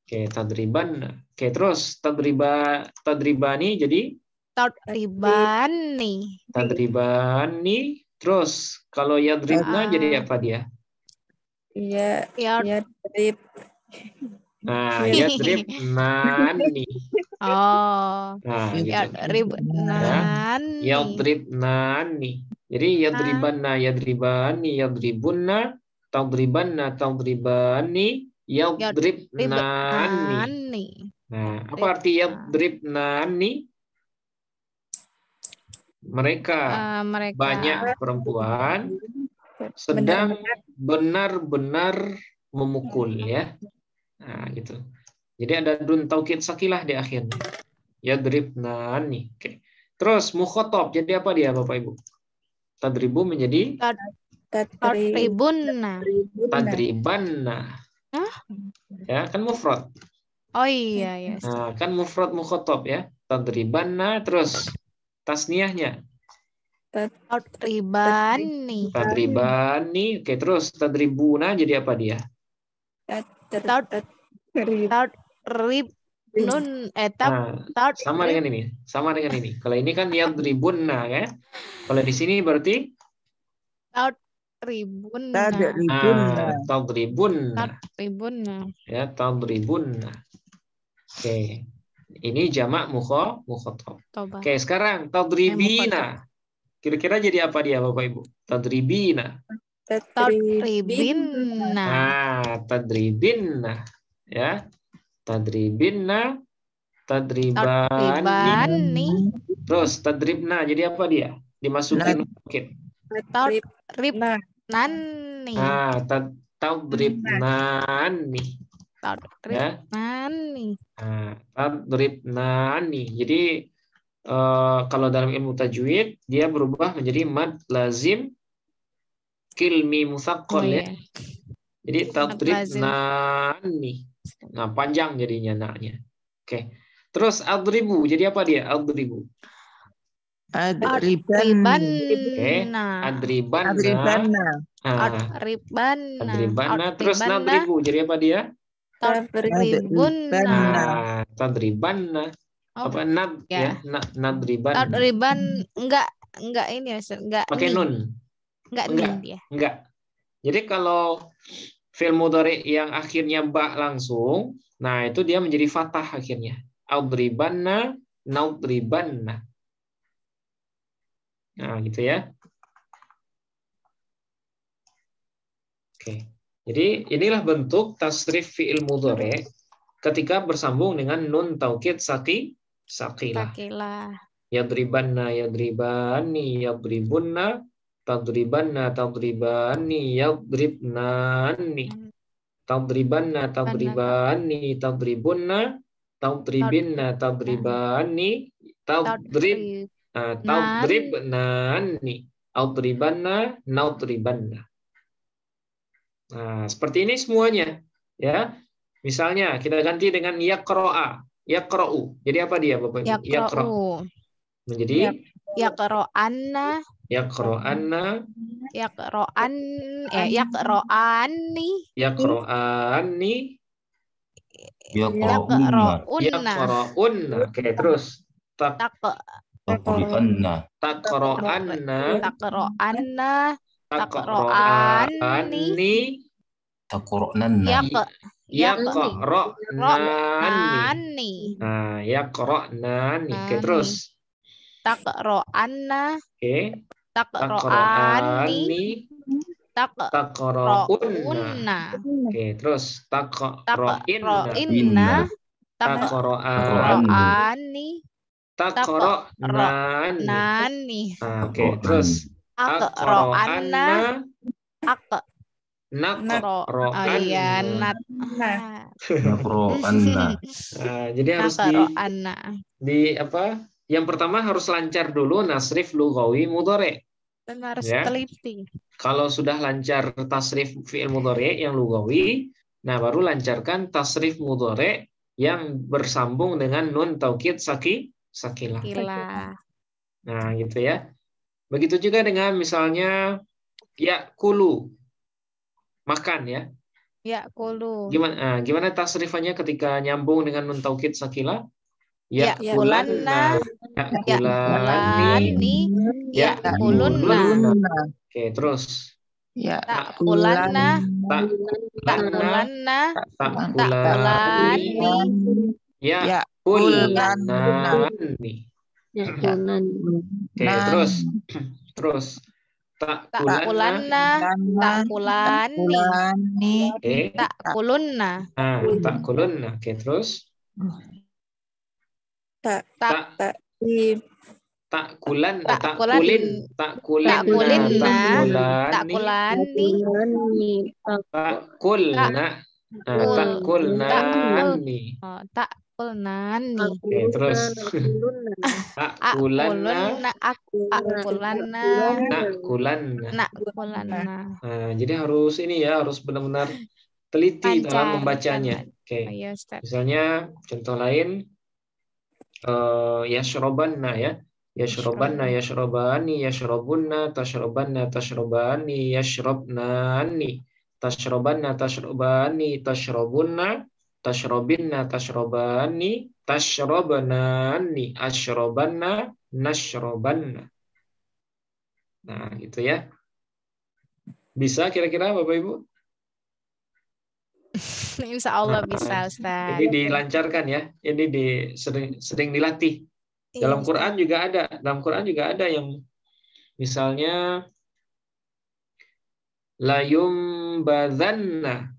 Oke, tadribanna. Oke, terus tadribani jadi tadribani. Tadribani. Terus kalau yadribna jadi apa dia? Yadrib. Nah, yadribnani. Oh. Nah, gitu. Yadribnani. Yadribnani. Jadi yadribanna yadribani yadribunna tadribanna tadribani yadribnani. Nah, apa arti yadribnani? Mereka banyak perempuan sedang benar-benar memukul ya. Nah, gitu. Jadi ada nun taukid sakilah di akhirnya. Yadribnani. Oke. Terus mukhotob jadi apa dia Bapak Ibu? Tadribu menjadi Tadribunna. tadribanna. Hah? Ya, kan mufrad. Oh iya ya. Nah, kan mufrad mukhotob ya. Tadribanna terus tasniahnya Tadribani. tadribani. Oke, terus tadribuna jadi apa dia? Tadrib nun Nah, sama dengan ini. Sama dengan ini. Kalau ini kan yadribunna ya. Kalau di sini berarti tadribunna. tadribunna. Tadribunna. Ya, tadribunna. Oke. Ini jamak mukhotob. Oke, sekarang tadribina. Kira-kira jadi apa dia Bapak Ibu? Tadribina. Tadribinna. Nah, tadribinna. Ya. Tadribinna. Tadribani. Terus tadribna jadi apa dia? Dimasukin bukit. Tadribnani. Nah, tadribnani. Ya. Tadribnani. Nah, tadribnani. Jadi kalau dalam ilmu tajwid dia berubah menjadi mad lazim kilmi musaqqal ya. Jadi tadribnani. Nah, panjang jadinya naknya. Oke. Terus adribu jadi apa dia? Adribu. Adribanna. Adribanna. Terus nadribu jadi apa dia? Tadribunna. Tadribanna. Apa nad ya? Nadriban. Tadriban enggak ini Ustaz, enggak pakai nun. Enggak nin dia. Enggak. Jadi kalau fi'il mudhari yang akhirnya ba langsung, nah itu dia menjadi fathah akhirnya. Adribanna, naudribanna. Nah, gitu ya. Oke. Jadi inilah bentuk tasrif fi'il mudhari ketika bersambung dengan nun taukid saqilah. Yadribanna, yadribani, yadribunna, tadribanna, tadribani, yadribnani. Tadribanna, tadribani, tadribunna, tadribinna, tadribani, tadribnani, adribanna, naudribanna. Nah, seperti ini semuanya, ya. Misalnya kita ganti dengan yaqra'a, yaqra'u. Jadi apa dia Bapak Ibu? Yaqra'u. Menjadi yaqra'anna, yaqra'anna, yaqra'ani, yaqra'unna. Oke, terus Taqribanna. taqra'anna, taqra'ani, Taqra'nanna. yaqra'nani. Nah, yaqra'nani. Oke, terus taqra'anna, oke. taqra'ani, taqra'unna. Oke, terus taqra'inna, taqra'ani, taqra'nani. Oke, terus aqra'anna, naqra'anna. Naqra'anna. Jadi harus di apa? Yang pertama harus lancar dulu nasrif lughawi mudhari. Dan harus ya. teliti. Kalau sudah lancar tasrif fi'il mudhari yang lughawi, nah baru lancarkan tasrif mudhari yang bersambung dengan nun taukid sakilah. Nah, gitu ya. Begitu juga dengan misalnya ya'kulu, makan ya. Ya'kulu. Gimana tasrifannya ketika nyambung dengan nun taukid sakilah? Ya'kulanna, ya'kulani, ya'kulunna. Oke, terus ta'kulanna, ta'kulanna, ta'kulani, ya'kulani. Oke, terus ta'kulanna, ta'kulani, ta'kulunna. Ta'kulunna. Oke, terus ta'kulan, ta'kulin, ta'kulani, ta'kulna, ta'kulnani. Akulnani. Oke, terus akulanna, Akulanna. nakulanna. Nakulanna. Nah, jadi harus ini ya, harus benar-benar teliti dalam Lancar. membacanya. Oke. Iya, Ustaz. Misalnya contoh lain yashrobanna ya. Yashrobanna, yashrobani, yashrobunna, tashrobanna, tashrobani, yashrobnani, tashrobanna, tashrobani, tashrobunna, tashrobinna, tashrobani, tashrobnani, ashrobanna, nashrobanna. Nah, gitu ya. Bisa kira-kira Bapak Ibu? Insya Allah bisa, Ustaz. Ini dilancarkan ya. Ini sering dilatih. Dalam Quran juga ada. Dalam Quran juga ada yang misalnya layum bazanna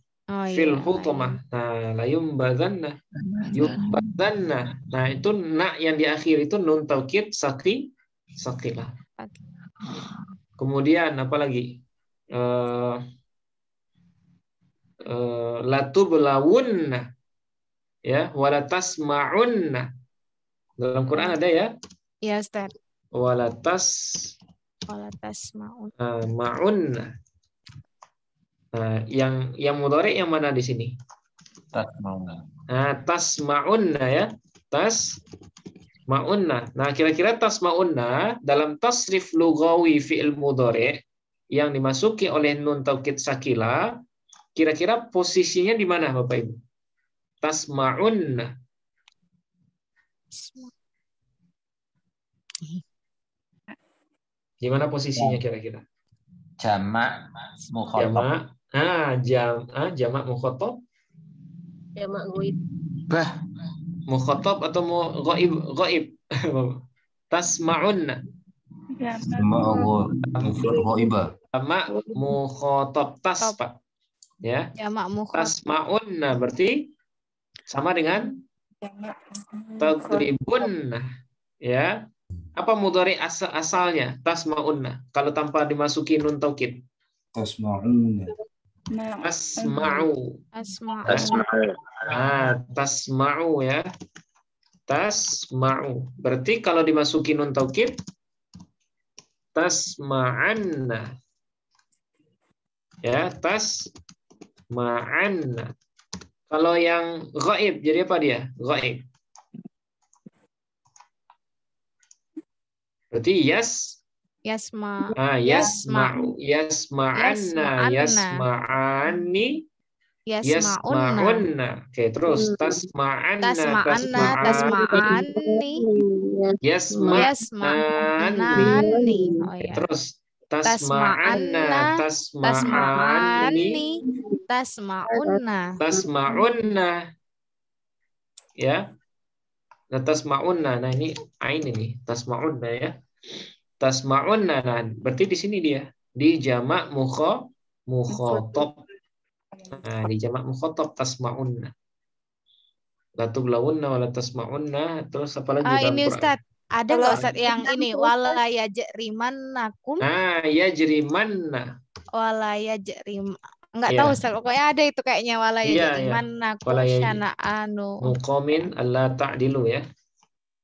fil hutamah. Nah, layum bazanna, yumbazanna. Nah, itu nak yang di akhir itu nun taukid sakilah. Kemudian apa lagi? Latubelawunna ya, walatasma'unna. Dalam Quran ada ya? Iya, Ustaz. Ma'unna. Nah, yang mudhari yang mana di sini? Tasmauna. Nah, tasma'unna ya. Tasma'unna. Nah, kira-kira tasma'unna dalam tasrif lughawi fi'il mudhari yang dimasuki oleh nun taukid sakila, kira-kira posisinya di mana Bapak Ibu? Tasma'unna. Gimana posisinya kira-kira? Jamak mukhatab. Jamak mukhatab. Jamak ghaib. Mukhatab atau ghaib? Tasma'unna. Jamak mukhatab Pak. Ya. Jamak mukhatab. Tasma'unna berarti sama dengan tadribunna. Ya. Apa mudhari asalnya? Tasma'unna. Kalau tanpa dimasuki nun taukid. Tasma'unna. Tasma'u. Tasma'u ya. Tasma'u. Berarti kalau dimasuki nun taukid tasma'anna. Ya, tasma'anna. Kalau yang ghaib jadi apa dia? Ghaib. Berarti yasma'u, yasma'anna, yasma'ani, yasma'unna. Oke, terus tasma'anna, tasma'ani, yasma'ani. Terus tasma'anna, tasma'unna. Ya. Nah, tasma'unna. Nah, ini ain ini, tasma'unna ya. Tasma'unna. Nah, berarti di sini dia di jamak mukhatab. Nah, di jamak mukhatab tasma'unna. La tublawunna wa la tasma'unna. Terus apa lagi dalam ini Quran? Ustaz, ada nggak Ustaz yang ini wala yajrimannakum? Yajrimanna. Wala yajrim. Enggak tahu Ustaz, pokoknya ada itu kayaknya wala yajrimannakum syana'anu. Muqamin alla ta'dilu ya.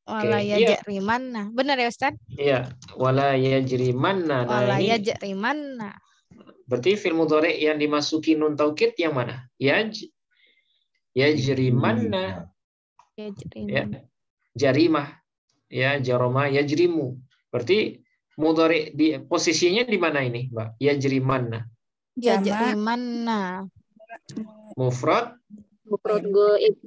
Wala yajrimanna. Benar ya Ustaz? Iya, wala yajrimanna. Nah, wala yajrimanna. Berarti fi'il mudhari yang dimasuki nun taukid yang mana? Yajrimanna. Ya. Jarimah. Ya, jaroma yajrimu. Berarti mudhari di posisinya di mana ini, Mbak? Yajrimanna. Yajrimanna. Mufrad ghaib.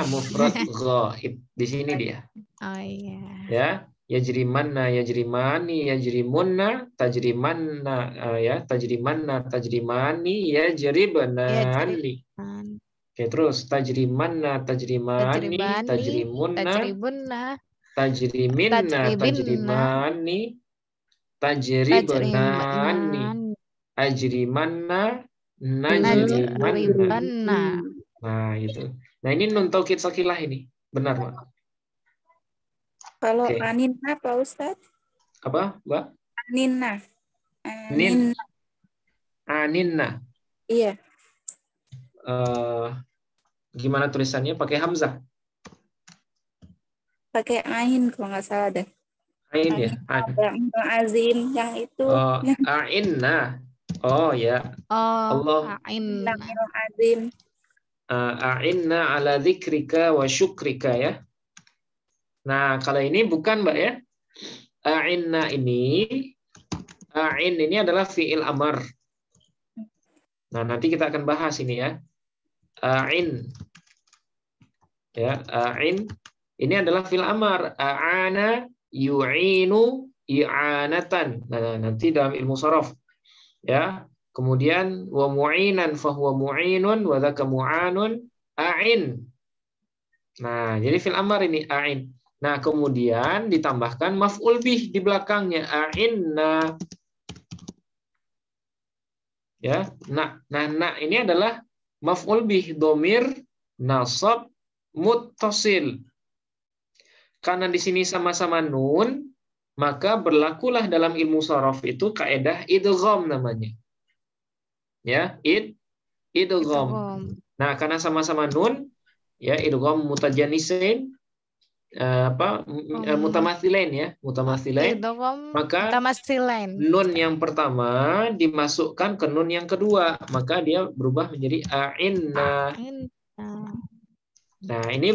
Mufrad ghaib. Di sini dia. Oh iya. Ya, yajrimanna, yajrimani, yajrimunna, tajrimanna, ya, tajrimanna, tajrimani, yajribnani. Oke, terus tajrimanna, tajrimani, tajrimunna, tajriminna, tajrimani, tajribnani, ajrimanna, najrimanna. Nah, itu. Nah, ini nun taukid sakilah ini. Benar, Pak. Kalau aninna Pak Ustaz? Apa, Mbak? Aninna. Aninna. Iya. Gimana tulisannya? Pakai hamzah. pakai ain kalau nggak salah deh. Ain ya. Yang azim yang itu. Oh, a'inna. Oh ya. Oh, Allah. a'inna. Azim. A'inna ala dzikrika wa syukrika ya. Nah, kalau ini bukan Mbak ya. A'inna ini adalah fi'il amar. Nah, nanti kita akan bahas ini ya. A'in. Ya, a'in ini adalah fi'il amar. A'ana yu'inu i'anatan. Nah, nanti dalam ilmu sharaf ya. Kemudian wa mu'inan fahuwa mu'inun wa dzaka mu'anun a'in. Nah, jadi fi'il amar ini a'in. Nah, kemudian ditambahkan maf'ul bih di belakangnya a'inna. Ya. Nah, ini adalah maf'ul bih dhamir nasab muttasil. Karena di sini sama-sama nun, maka berlakulah dalam ilmu sharaf itu kaidah idgham namanya. Ya, idgham. Nah, karena sama-sama nun, ya idgham mutajanisain mutamathilain ya, mutamathilain. Maka nun yang pertama dimasukkan ke nun yang kedua, maka dia berubah menjadi a'inna. Nah, ini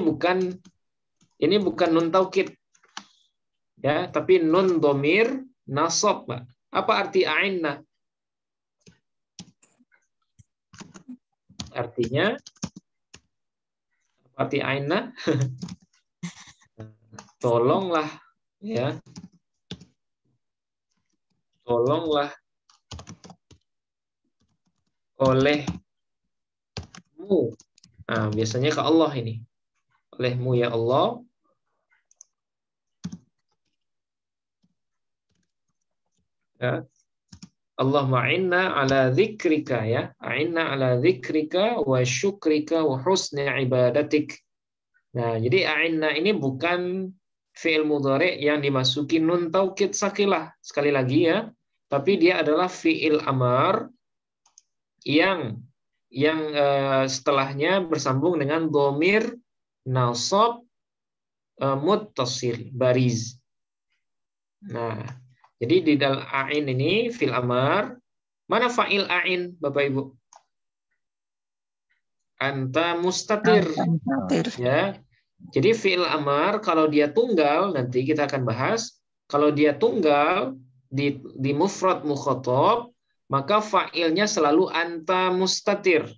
bukan nun taukid. Ya, tapi nun dhamir nasab, Pak. Apa arti a'inna? Artinya arti a'inna tolonglah ya. Tolonglah olehmu. Nah, biasanya ke Allah ini. Olehmu ya Allah. Ya. Allahumma a'inna ala dzikrika ya. A'inna ala dzikrika wa syukrika wa husni ibadatik. Nah, jadi a'inna ini bukan fi'il mudhari yang dimasuki nun taukid sakilah. Sekali lagi ya. Tapi dia adalah fi'il amar yang setelahnya bersambung dengan dhamir nasab muttasil bariz. Nah, jadi di dalam a'in ini fil amar, mana fa'il a'in Bapak Ibu? Anta mustatir. Ya. Jadi fi'il amar kalau dia tunggal, nanti kita akan bahas, kalau dia tunggal di mufrad mukhatab, maka fa'ilnya selalu anta mustatir.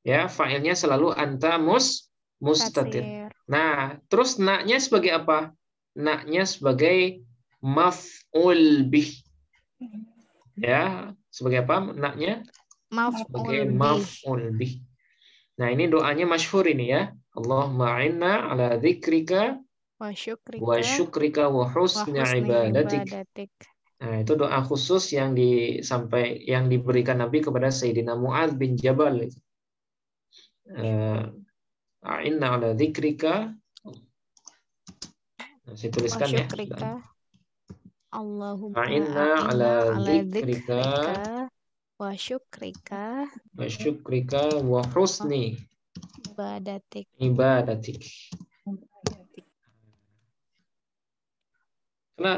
Ya, fa'ilnya selalu anta mustatir. Nah, terus naknya sebagai apa? Naknya sebagai maf'ul bih. Ya, sebagai apa naknya? Sebagai maf'ul bih. Nah, ini doanya masyhur ini ya. Allahumma a'inna ala dzikrika wa syukrika wa husni ibadatik. Nah, itu doa khusus yang diberikan Nabi kepada Sayyidina Mu'adz bin Jabal. A'inna ala dzikrika. Nah, saya tuliskan ya. Allahumma a'inna ala dzikrika wa syukrika wa husni ibadatik.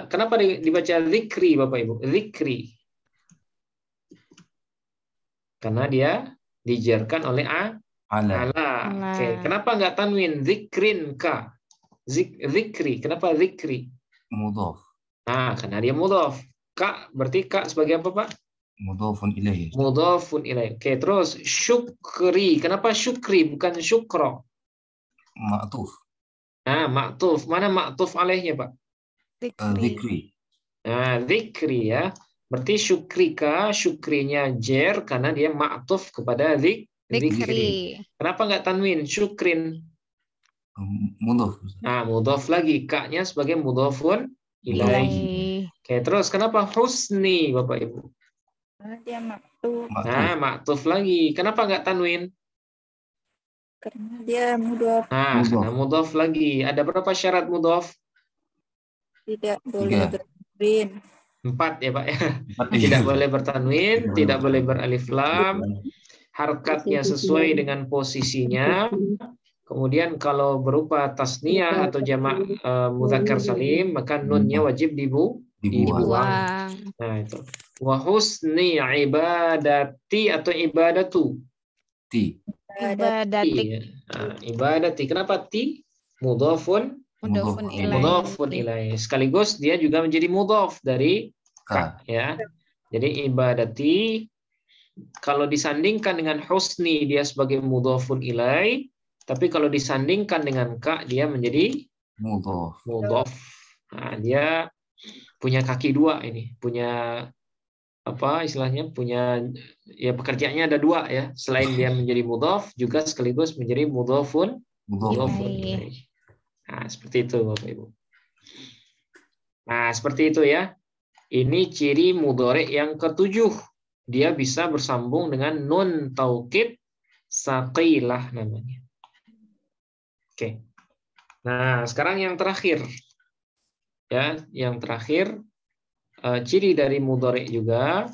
Kenapa dibaca zikri Bapak Ibu? Zikri. Karena dia dijarkan oleh ala. Oke. Kenapa nggak tanwin? Zikrin ka. Zikri. Kenapa zikri? Mudhaf. Nah, karena dia mudhaf. Ka berarti ka sebagai apa, Pak? Mudhafun ilaih. Mudhafun ilaih. Oke, terus syukri. Kenapa syukri bukan syukra? Ma'tuf. Nah, ma'tuf. Mana ma'tuf alaihnya, Pak? Zikri. Nah, zikri ya. Berarti syukrika, syukrinya jer karena dia ma'tuf kepada zikri. Kenapa nggak tanwin? Syukrin. Mudhaf. Nah, mudhaf lagi. Ka-nya sebagai mudhafun ilaih. Oke, terus kenapa husni, Bapak Ibu? Dia maktuf. Nah, maktuf lagi. Kenapa nggak tanwin? Karena dia mudhaf. Nah, karena mudhaf lagi. Ada berapa syarat mudhaf? Tidak boleh bertanwin. 4 ya, Pak ya. Tidak boleh bertanwin, tidak boleh beralif lam, harkatnya sesuai dengan posisinya, Kemudian kalau berupa tasniyah atau jamak mudzakkar salim, maka nunnya wajib dibuang. Nah, itu. Wa husni ibadati atau ibadatu. Ibadati. Nah, ibadati. Kenapa ti? Mudhafun ilaih. Sekaligus dia juga menjadi mudhaf dari ka, ya. Jadi ibadati kalau disandingkan dengan husni dia sebagai mudhafun ilaih, tapi kalau disandingkan dengan ka dia menjadi mudhaf. Nah, dia punya kaki dua ini, punya apa istilahnya? Punya ya pekerjaannya ada dua ya. Selain dia menjadi mudhaf juga sekaligus menjadi mudhafun ilaih. Nah, seperti itu Bapak Ibu. Nah, seperti itu ya. Ini ciri mudhari yang ketujuh. Dia bisa bersambung dengan nun taukid saqilah namanya. Oke. Nah, sekarang yang terakhir. Ya, yang terakhir ciri dari mudhari juga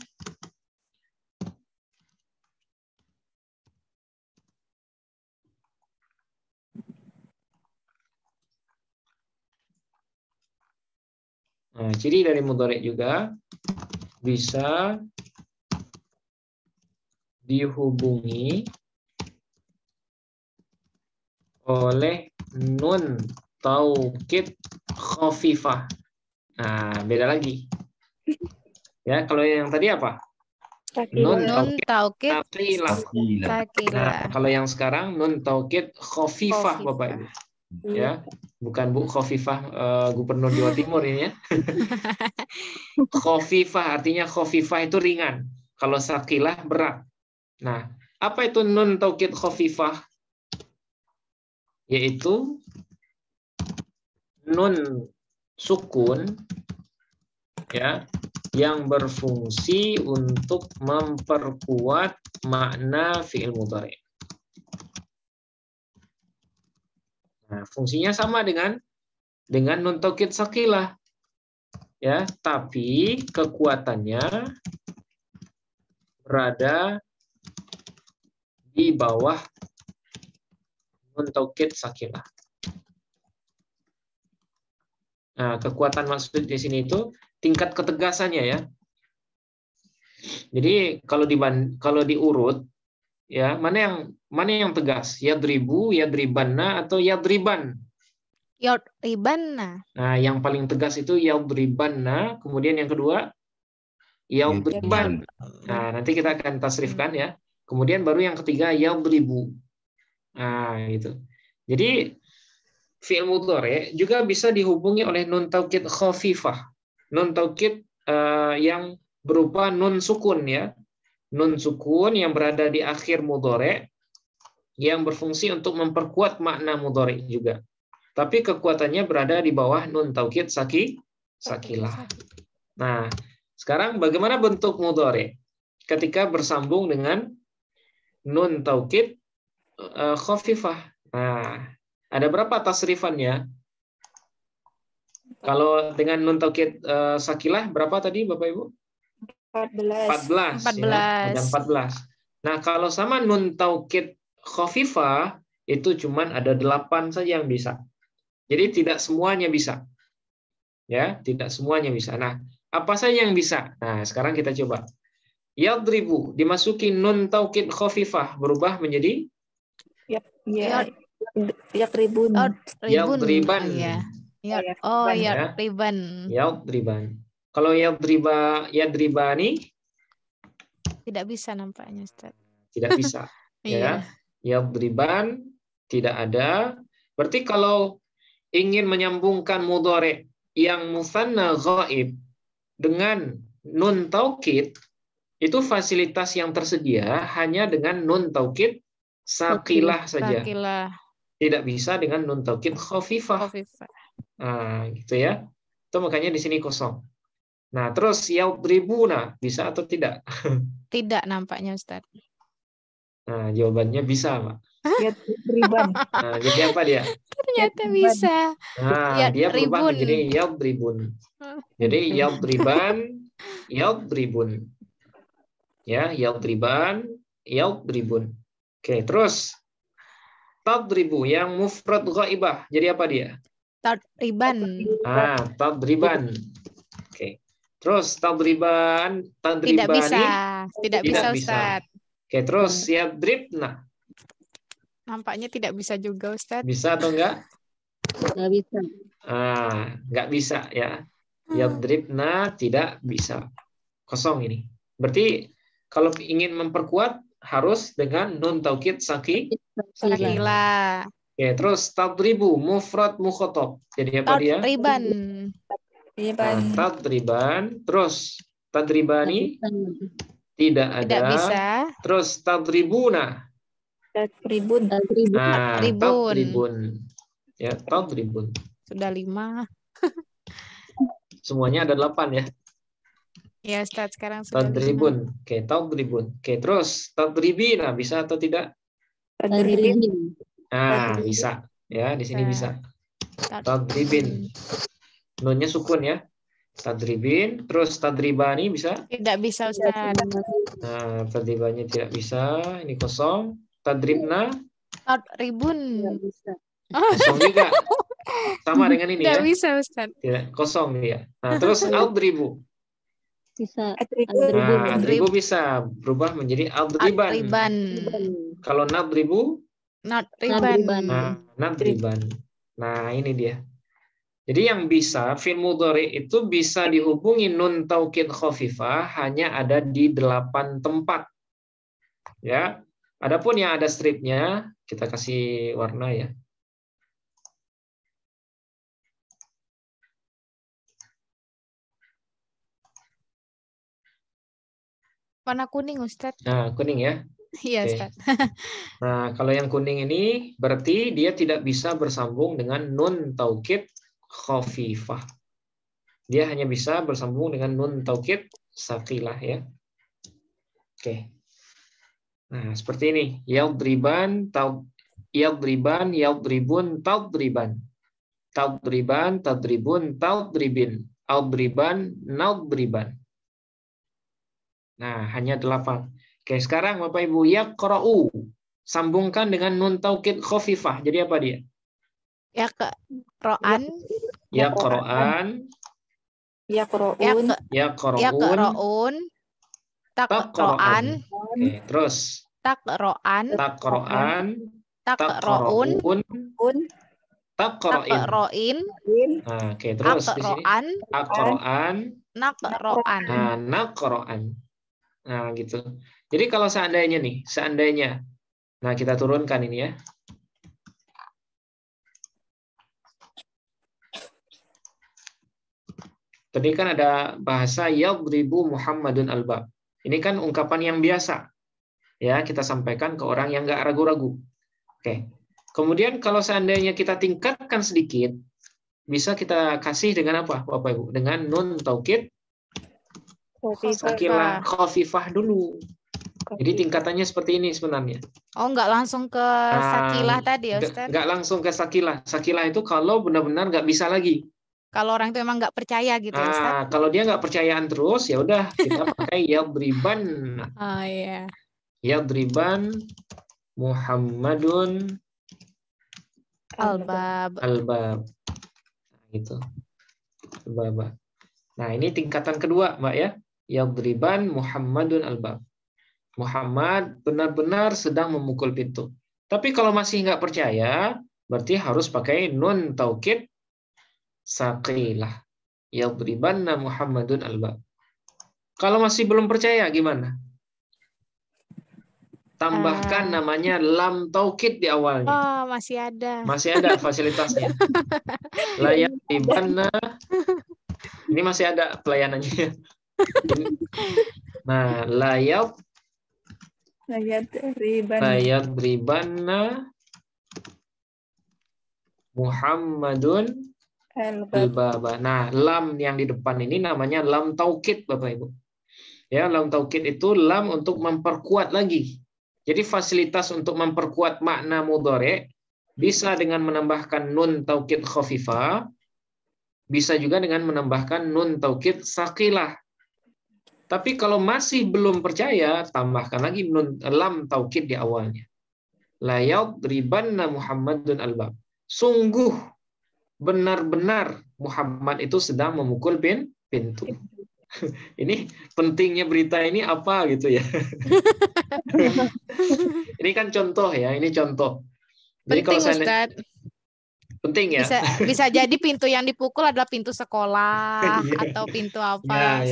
ciri dari mudhari juga bisa dihubungi oleh nun taukid khafifah. Nah, beda lagi. Ya, kalau yang tadi apa? Nun taukid saqilah. Nah, kalau yang sekarang nun taukid khafifah Bapak Ibu. Ya, bukan Bu Khofifah Gubernur Jawa Timur ini ya. Khofifah artinya khofifah itu ringan. Kalau saqilah berat. Nah, apa itu nun taukid khofifah? Yaitu nun sukun ya yang berfungsi untuk memperkuat makna fi'il mudhari. Nah, fungsinya sama dengan nun taukid saqilah. Ya, tapi kekuatannya berada di bawah nun taukid saqilah. Nah, kekuatan maksud di sini itu tingkat ketegasannya ya. Jadi kalau diurut ya, mana yang tegas? Yadribu, yadribanna atau yadriban? Yadribanna. Nah, yang paling tegas itu yadribanna, kemudian yang kedua yadriban. Nah, nanti kita akan tasrifkan ya. Kemudian baru yang ketiga yadribu. Nah, gitu. Jadi fi'il mudhari juga bisa dihubungi oleh nun taukid khafifah. Nun taukid yang berupa nun sukun ya. Nun sukun yang berada di akhir mudhari yang berfungsi untuk memperkuat makna mudhari juga. Tapi kekuatannya berada di bawah nun taukid saqilah. Nah, sekarang bagaimana bentuk mudhari ketika bersambung dengan nun taukid khafifah? Nah, ada berapa tasrifannya? Kalau dengan nun taukid saqilah berapa tadi Bapak Ibu? 14. Ya, ada 14. Nah, kalau sama nun taukid khafifah itu cuman ada 8 saja yang bisa. Jadi tidak semuanya bisa. Ya, tidak semuanya bisa. Nah, apa saja yang bisa? Nah, sekarang kita coba. Yadribu dimasuki nun taukid khafifah berubah menjadi yadribun. Yadriban. Yadriban. Yadriban. Kalau yadribani tidak bisa nampaknya Ustaz. Tidak bisa. Ya. Yadriban tidak ada. Berarti kalau ingin menyambungkan mudhari yang musanna ghaib dengan nun taukid, itu fasilitas yang tersedia hanya dengan nun taukid saqilah saja. Tidak bisa dengan nun taukid khafifah. Nah, gitu ya. Itu makanya di sini kosong. Nah, terus yadribuna bisa atau tidak? Tidak nampaknya Ustaz. Nah, jawabannya bisa, Pak. Yadriban. Nah, jadi apa dia? Ternyata bisa. Nah, dia berubah menjadi yadribun. Jadi yadriban, yadribun. Ya, yadriban, yadribun. Oke, terus Tadribu yang mufrad ghaibah. Jadi apa dia? Tadriban. Tadriban. Oke. Terus tadriban, Tidak tadribani. bisa. Tidak bisa, Ustaz. Oke, terus yadribna. Nampaknya tidak bisa juga, Ustaz. Bisa atau enggak? Nggak bisa. Enggak bisa ya. Yadribna tidak bisa. Kosong ini. Berarti kalau ingin memperkuat harus dengan nun taukid Sakilah. Oke, terus tadribu mufrad mukhatab. Jadi apa dia? Tadriban. Tadriban. Terus tadribani tidak ada. Tidak bisa. Terus tadribuna. Tribun. Tadribun. Ya, tadribun. Sudah 5. Semuanya ada 8 ya. Ya, Ustaz, sekarang sudah 5. Tadribun. Oke, tadribun. Oke, terus tadribina bisa atau tidak? Tadribin. Bisa. Ya, di sini bisa. Bisa. Tadribin. Nunnya sukun ya. Tadribin. Terus tadribani bisa? Tidak bisa, Ustaz. Tadribani tidak bisa. Ini kosong. Tadribna. Tadribun. Kosong juga. Sama dengan ini Tidak ya. bisa, Ustaz. Tidak, kosong dia. Terus adribu. Bisa. Adribu bisa berubah menjadi adriban. Adriban. Kalau nadribu? Nadriban. Nadriban. Nah, ini dia. Jadi yang bisa fi'il mudhari itu bisa dihubungi nun taukid khafifah hanya ada di 8 tempat. Ya. Adapun yang ada stripnya, kita kasih warna ya. Warna kuning, Ustaz. Kuning ya. Iya, Oke. Ustaz. Nah, kalau yang kuning ini berarti dia tidak bisa bersambung dengan nun taukid khafifah. Dia hanya bisa bersambung dengan nun taukid saqilah ya. Oke. Nah, seperti ini. Yadriban, yadribun, tadriban. Tadriban, tadribun, tadribin. Adriban, nadriban. Nah, hanya 8. Oke, sekarang Bapak Ibu, yaqra'u. Sambungkan dengan nun taukid khafifah. Jadi apa dia? Yaqra'an. Yaqra'an. Yaqra'un. Yaqra'un. Taqra'an. Oke, terus Taqra'an. taqra'an. Taqra'un. Taqra'in. Oke, terus di sini Aqra'an. aqra'an. Naqra'an. Naqra'an. Nah, gitu. Jadi kalau seandainya nah kita turunkan ini ya. Tadi kan ada bahasa yadribu Muhammadun al-bab. Ini kan ungkapan yang biasa. Ya, kita sampaikan ke orang yang nggak ragu-ragu. Oke. Kemudian kalau seandainya kita tingkatkan sedikit, bisa kita kasih dengan apa, Bapak Ibu? Dengan nun taukid sakilah khafifah dulu. Jadi tingkatannya seperti ini sebenarnya. Oh, nggak langsung ke sakilah tadi ya, Ustaz? Nggak langsung ke sakilah. Sakilah itu kalau benar-benar nggak bisa lagi. Kalau orang itu emang nggak percaya gitu ya, Ustaz? Kalau dia nggak percayaan terus, ya udah kita pakai yadriban. Iya. Yadriban Muhammadun Al-bab. Gitu. Al-bab. Nah, ini tingkatan kedua, Mbak ya. Yadriban Muhammadun al-bab. Muhammad benar-benar sedang memukul pintu. Tapi kalau masih nggak percaya, berarti harus pakai nun taukid saqilah. Yadribanna Muhammadun al-bab. Kalau masih belum percaya gimana? Tambahkan namanya lam taukid di awalnya. Oh, masih ada. Masih ada fasilitasnya. Layak tibanna. Ini masih ada pelayanannya. Nah, layak ribanna Muhammadun al-baba. Nah, lam yang di depan ini namanya lam taukid, Bapak Ibu. Ya, lam taukid itu lam untuk memperkuat lagi. Jadi fasilitas untuk memperkuat makna mudhari bisa dengan menambahkan nun taukid khafifah, bisa juga dengan menambahkan nun taukid saqilah. Tapi kalau masih belum percaya, tambahkan lagi nun lam taukid di awalnya. la yadribanna Muhammadun al-bab. Sungguh benar-benar Muhammad itu sedang memukul pintu. Ini pentingnya berita ini apa gitu ya. Ini kan contoh ya, ini contoh. Jadi Penting, kalau saya Ustaz. penting ya. Bisa jadi pintu yang dipukul adalah pintu sekolah atau pintu apa.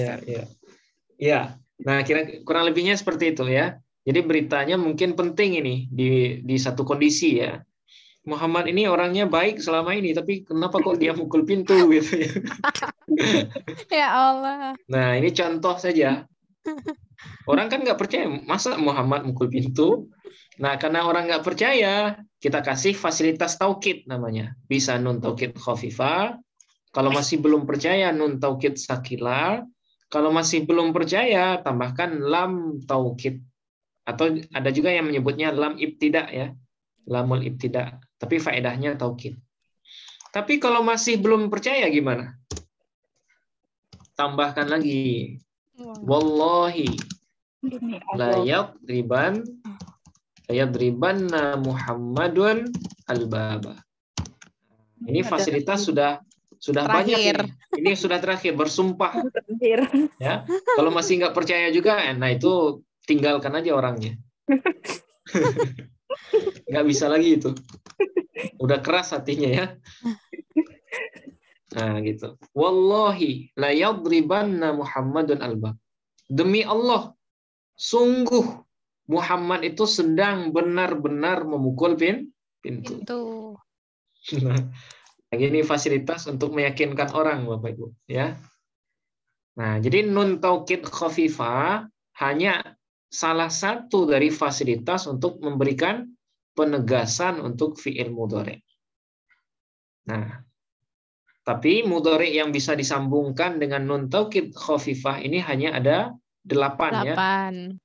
Ya. Nah, kurang lebihnya seperti itu ya. Jadi beritanya mungkin penting ini di satu kondisi ya. Muhammad ini orangnya baik selama ini, tapi kenapa kok dia mukul pintu gitu ya? Ya Allah. Nah, ini contoh saja. Orang kan nggak percaya, masa Muhammad mukul pintu? Nah, karena orang nggak percaya, kita kasih fasilitas taukid namanya. Bisa nun taukid khafifah. Kalau masih belum percaya, nun taukid sakilah. Kalau masih belum percaya, tambahkan lam taukid. Atau ada juga yang menyebutnya lam ibtida ya. Lamul ibtida. Tapi faedahnya taukid. Tapi kalau masih belum percaya gimana? Tambahkan lagi. Wallahi la yadribanna Muhammadun al-baba. Ini fasilitas sudah banyak ini. Ini sudah terakhir, bersumpah. Ya, kalau masih nggak percaya juga, nah itu tinggalkan aja orangnya. Nggak bisa lagi itu. Udah keras hatinya ya. Nah gitu. Wallahi la yadribanna Muhammadun albab. Demi Allah, sungguh Muhammad itu sedang benar-benar memukul pintu. Nah, ini fasilitas untuk meyakinkan orang, Bapak Ibu, ya. Nah, jadi nun taukid khafifah hanya salah satu dari fasilitas untuk memberikan penegasan untuk fi'il mudhari'. Nah, tapi mudhari' yang bisa disambungkan dengan nun taukid khafifah ini hanya ada 8 ya.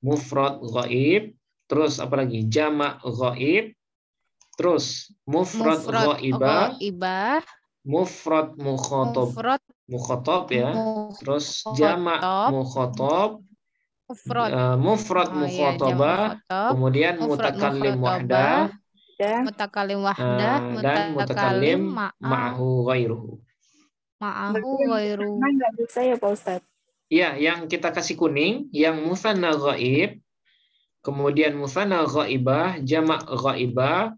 Mufrad ghaib, terus apa lagi? Jama' ghaib, terus mufrad ghaibah, mufrad mukhatab ya. Terus jama' mukhatab, mufrad mukhatabah, kemudian mutakallim wahdah, dan mutakallim ma'ahu ghairuhu. Nggak bisa ya Pak Ustadz? Ya, yang kita kasih kuning, yang musanna ghaib, kemudian musanna ghaibah, jama' ghaibah,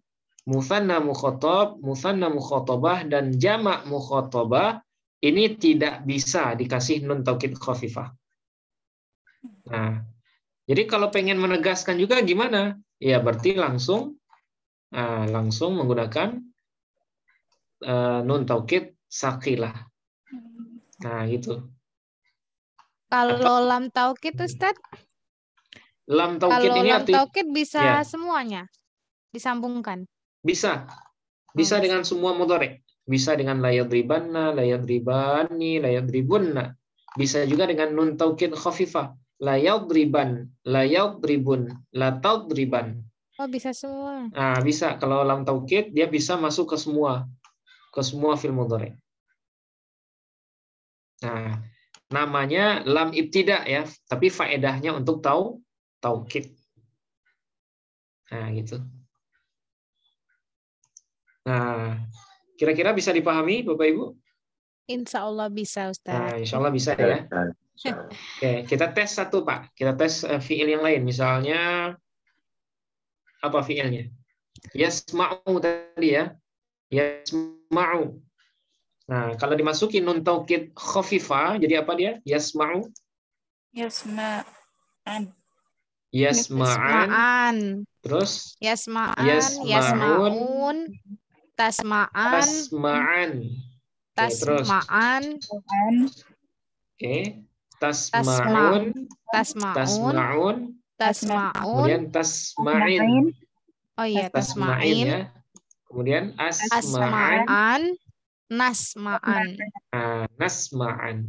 musanna mukhatabah, dan jama' mukhatabah, ini tidak bisa dikasih nun taukid khafifah. Nah, jadi kalau pengen menegaskan juga gimana? Ya berarti langsung menggunakan nun taukid sakilah. Nah, gitu. Kalau lam taukid, Ustaz? Lam taukid ini lam taukid bisa semuanya disambungkan. Bisa dengan semua mudhari'. Bisa dengan la yadribanna, la yadribani, la yadribunna. Bisa juga dengan nun taukid khafifah. La yadriban, la yadribun, la tadriban. Oh, bisa semua. Nah, bisa. Kalau lam taukid dia bisa masuk ke semua fi'il mudhari'. Nah, namanya lam ibtida ya, tapi faedahnya untuk taukid. Nah, gitu. Nah, kira-kira bisa dipahami Bapak Ibu? Insya Allah bisa, Ustaz. Nah, insya Allah bisa ya. Oke, kita tes satu Pak. Kita tes fi'il yang lain. Misalnya apa fi'ilnya? Yasma'u tadi ya. Yasma'u. Nah, kalau dimasukin nun taukid khafifah, jadi apa dia? Yasma'u. Yasma'an. Terus? Yasma'un. Tasma'an. Oke. Tasma'un. Kemudian tasma'in. Oh iya, tasma'in ya. Kemudian asma'an. Nasma'an. Nasma'an.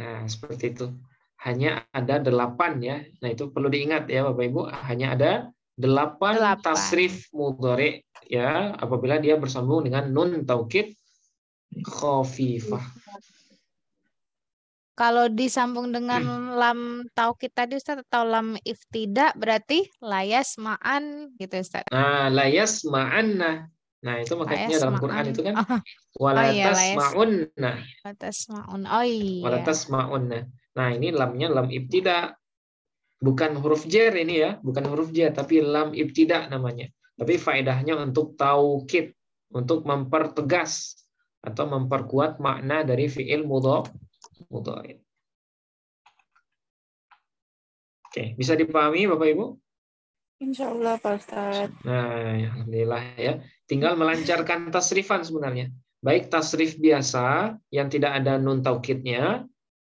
Nah, seperti itu. Hanya ada 8 ya. Nah, itu perlu diingat ya Bapak Ibu. Hanya ada 8 tasrif mudhari' ya apabila dia bersambung dengan nun taukid khafifah. Kalau disambung dengan lam taukid tadi Ustaz atau lam iftida berarti layas ma'an gitu Ustaz. Nah, layas ma'anna. Nah, itu makanya Layas dalam ma'an. Quran itu kan Oh iya, walatas layas ma'unna. batas ma'un. Oh iya. Walatas ma'unna. Nah, ini lamnya lam ibtida. Bukan huruf jar ini ya, bukan huruf jar, tapi lam ibtida namanya. Tapi faedahnya untuk taukid, untuk mempertegas atau memperkuat makna dari fi'il mudhari. Oke, bisa dipahami Bapak Ibu? Insya Allah Pak Ustadz. Nah, alhamdulillah ya. Tinggal melancarkan tasrifan sebenarnya. Baik tasrif biasa yang tidak ada nun taukidnya,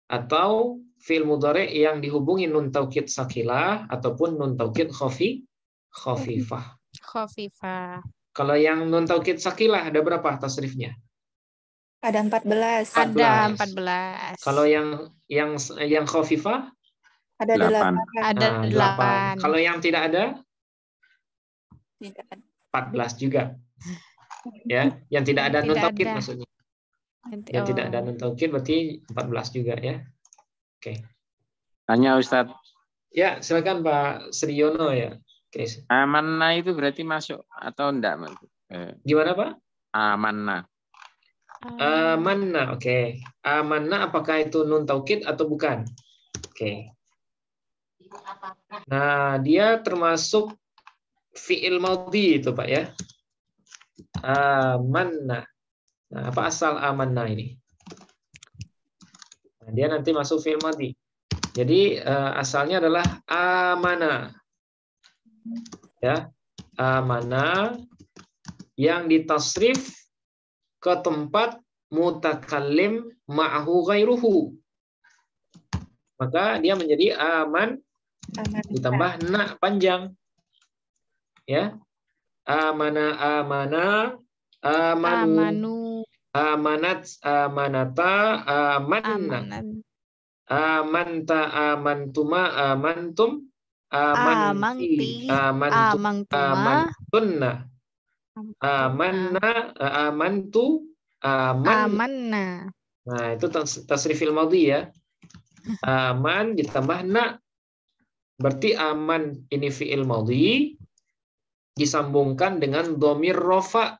atau fi'il mudhari yang dihubungi nun taukid sakilah ataupun nun taukid khafifah. Khafifah. Kalau yang nun taukid sakilah ada berapa tasrifnya? Ada 14. Ada 14. Kalau yang khafifah Ada 8. Ada 8. Kalau yang tidak ada Tidak ada. 14 juga. Ya, yang tidak ada nun taukid maksudnya. Yang tidak ada nun taukid berarti 14 juga ya. Oke. Tanya Ustadz. Ya, silakan Pak Sriyono ya. Oke. Amanah itu berarti masuk atau enggak? Gimana Pak? Amanah. Amanah, oke. Amanah apakah itu nun taukid atau bukan? Oke. Nah, dia termasuk fi'il madhi itu Pak ya. Amanah. Nah, apa asal amanah ini? Nah, dia nanti masuk fi'il madhi. Jadi asalnya adalah amanah. Ya. Amanah yang ditasrif ke tempat mutakallim ma'hu ghairuhu. Maka dia menjadi aman ditambah na panjang. Ya. Amana amanu amanat amanata amanna amanta amantuma amantum amanti amantunna amanna amantu amanna. Nah, itu tasrifil madhi ya. Aman ditambah na. Berarti aman ini fi'il madhi disambungkan dengan dhamir rafa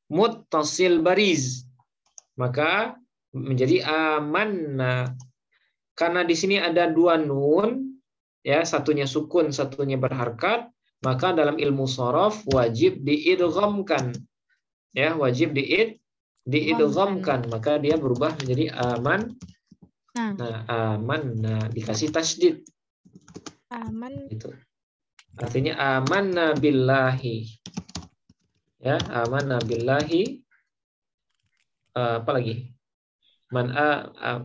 muttasil bariz. Maka menjadi amanna. Karena di sini ada dua nun, ya, satunya sukun, satunya berharkat, maka dalam ilmu shorof wajib diidghamkan. Ya, wajib diidghamkan, maka dia berubah menjadi aman. Nah, aman, nah dikasih tasydid. Aman. Itu. Artinya amanna billahi. Ya, amanna billahi. Apa lagi?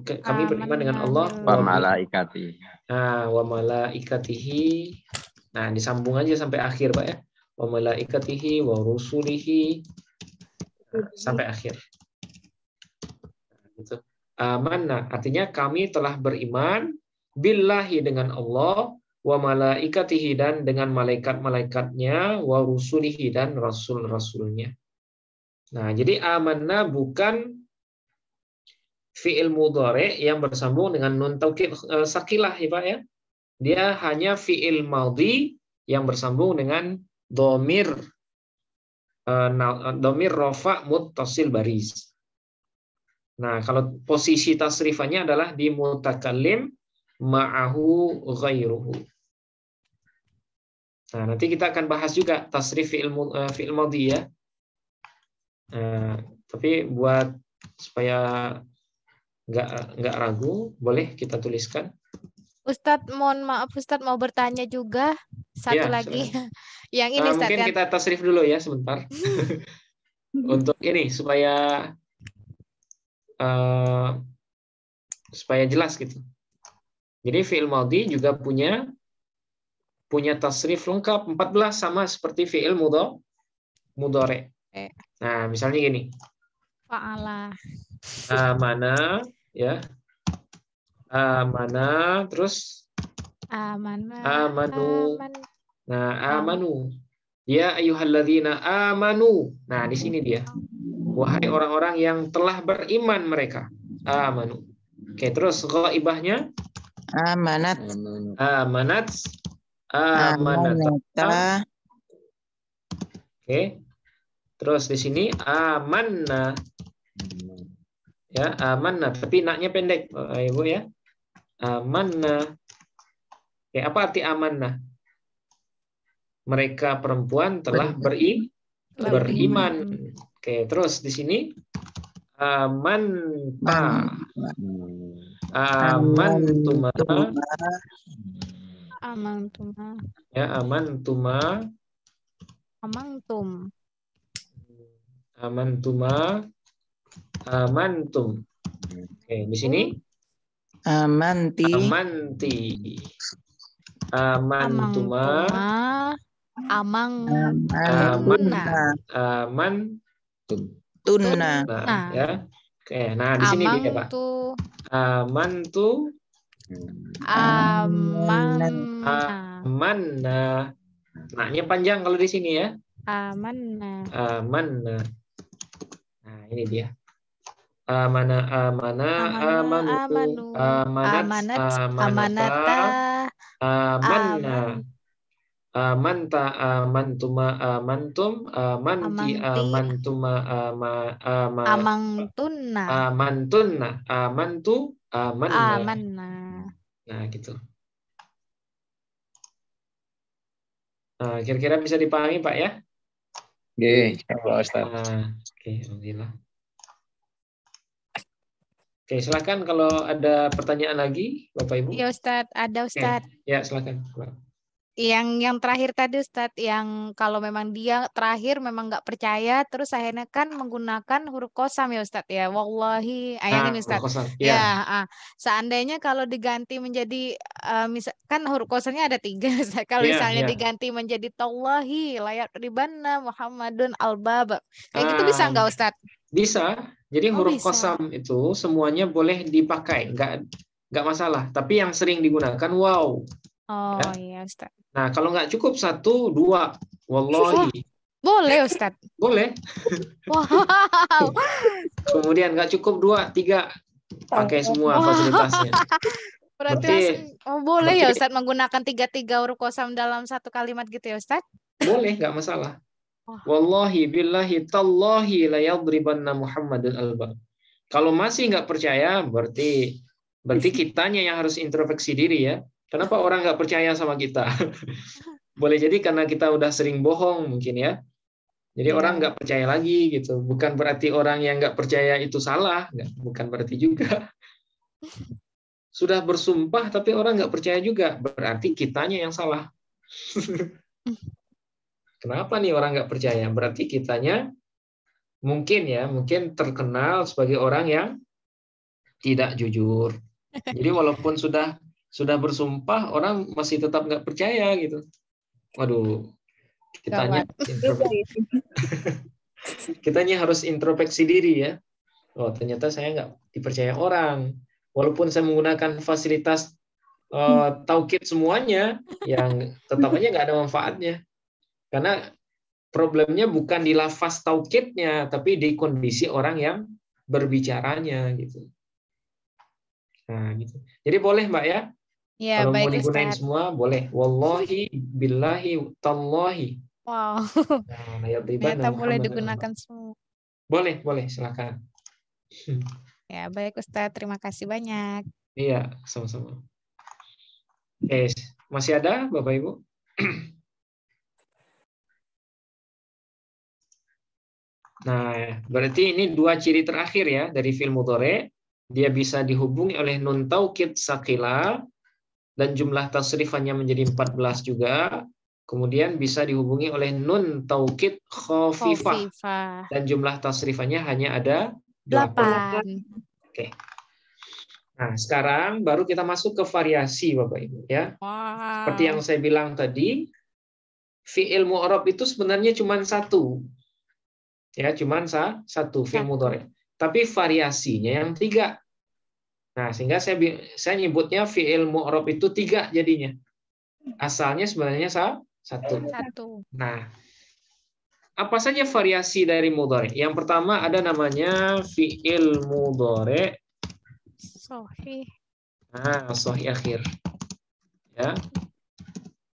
Kami beriman dengan Allah wa malaikatihi. Nah, wa malaikatihi. Nah, disambung aja sampai akhir, Pak ya. Wa malaikatihi wa rusulihi. Nah, sampai akhir. Nah, gitu. Amanna artinya kami telah beriman billahi dengan Allah, wa malaikatihi dan dengan malaikat-malaikatnya, wa rusulihi dan rasul-rasulnya. Nah, jadi amanna bukan fi'il mudhari yang bersambung dengan nun taukid sakilah ya Pak ya. Dia hanya fi'il madhi yang bersambung dengan dhamir rafa muttasil bariz. Nah, kalau posisi tasrifannya adalah di mutakallim ma'ahu ghairuhu. Nah, nanti kita akan bahas juga tasrif fi'il madhi ya. Tapi buat supaya nggak ragu, boleh kita tuliskan. Ustadz, mohon maaf Ustadz mau bertanya juga satu ya, lagi. Yang ini Ustadz, mungkin kita tasrif dulu ya sebentar. Untuk ini supaya jelas gitu. Jadi fi'il madhi juga punya tasrif lengkap 14 sama seperti fi'il mudhari. Nah, misalnya gini. Fa'ala. Amana ya. Amana terus amanu. Nah, amanu. Ya ayyuhalladzina amanu. Nah, di sini dia. Wahai orang-orang yang telah beriman mereka. Amanu. Oke, terus ghaibahnya Amanat. amanat, amanata. Amanata. Oke. Terus di sini amanna. Ya, amanna, tapi naknya pendek, Ibu ya. Amanna. Oke, apa arti amanna? Mereka perempuan telah beriman. Oke, terus di sini amanta. Amantuma. Amantuma. Ya, amantuma. Amantum. Amantuma. Amantum. Oke, di sini Amanti. amanti. Amantuma. Amantuna. Tunna. Nah, ya. Oke, nah di sini dia, Pak. Amantu. Amanna. Naknya panjang kalau di sini ya. Amanna. Amanna. Nah, ini dia. Amana, amanu, amanat, amanata, amanna, amanta, amantuma, amantum, amanti, amantuma, Amantunna. amantunna, amantu, amanna. Nah, gitu. Nah, kira-kira bisa dipahami, Pak ya? Oke, Pak Ustaz. Oke, alhamdulillah. Oke, silakan kalau ada pertanyaan lagi, Bapak Ibu. Ya Ustadz, ada Ustadz. Ya, silakan. Yang terakhir tadi Ustadz, yang kalau memang dia terakhir memang nggak percaya, terus akhirnya kan menggunakan huruf qasam ya Ustadz ya. Wallahi, yang ini Ustadz. Seandainya kalau diganti menjadi, kan huruf qasamnya ada 3 Ustadz. Kalau misalnya diganti menjadi tallahi, layak ribanna Muhammadun al-bab. Kayak gitu bisa nggak Ustadz? Bisa. Jadi huruf qasam itu semuanya boleh dipakai, nggak masalah. Tapi yang sering digunakan wow. Oh iya Ustaz. Nah kalau nggak cukup 1, 2, wallahi. Boleh Ustaz. Boleh. Wow. Kemudian nggak cukup 2, 3, pakai semua fasilitasnya. Berarti boleh ya Ustaz menggunakan 3 huruf qasam dalam satu kalimat gitu ya Ustaz? Boleh, nggak masalah. Wallahi billahi tallahi la yadribanna Muhammadun al-bab. Kalau masih nggak percaya, berarti kitanya yang harus introspeksi diri ya. Kenapa orang nggak percaya sama kita? Boleh jadi karena kita udah sering bohong mungkin ya. Jadi orang nggak percaya lagi gitu. Bukan berarti orang yang nggak percaya itu salah, bukan berarti juga. Sudah bersumpah tapi orang nggak percaya juga, berarti kitanya yang salah. Kenapa nih orang nggak percaya? Berarti kitanya mungkin terkenal sebagai orang yang tidak jujur. Jadi walaupun sudah bersumpah, orang masih tetap nggak percaya gitu. Waduh, kitanya harus introspeksi diri ya. Oh ternyata saya nggak dipercaya orang. Walaupun saya menggunakan fasilitas taukid semuanya, yang tetap aja nggak ada manfaatnya. Karena problemnya bukan di lafaz taukidnya, tapi di kondisi orang yang berbicaranya gitu. Nah, gitu. Jadi boleh Mbak ya? Ya, kalau baik, mau digunain Ustaz. semua boleh. Wallahi billahi tallahi. Wow. Nah, Ternyata boleh digunakan semua. Boleh, silakan. Ya, baik Ustaz. Terima kasih banyak. Iya, sama-sama. Oke, masih ada Bapak Ibu? Nah, berarti ini 2 ciri terakhir ya dari fi'il mudhari'. Dia bisa dihubungi oleh nun taukid saqilah dan jumlah tasrifannya menjadi 14 juga. Kemudian bisa dihubungi oleh nun taukid khafifah dan jumlah tasrifannya hanya ada 8. Oke. Nah, sekarang baru kita masuk ke variasi Bapak Ibu ya. Wow. Seperti yang saya bilang tadi, fi'il mu'rab itu sebenarnya cuma 1. Ya, cuman 1 fi'il mudhari'. Tapi variasinya yang 3. Nah, sehingga saya nyebutnya fi'il mu'rab itu 3 jadinya. Asalnya sebenarnya 1. Nah, apa saja variasi dari mudhari'? Yang pertama ada namanya fi'il mudhari' Sahih. Nah, sahih akhir. Ya.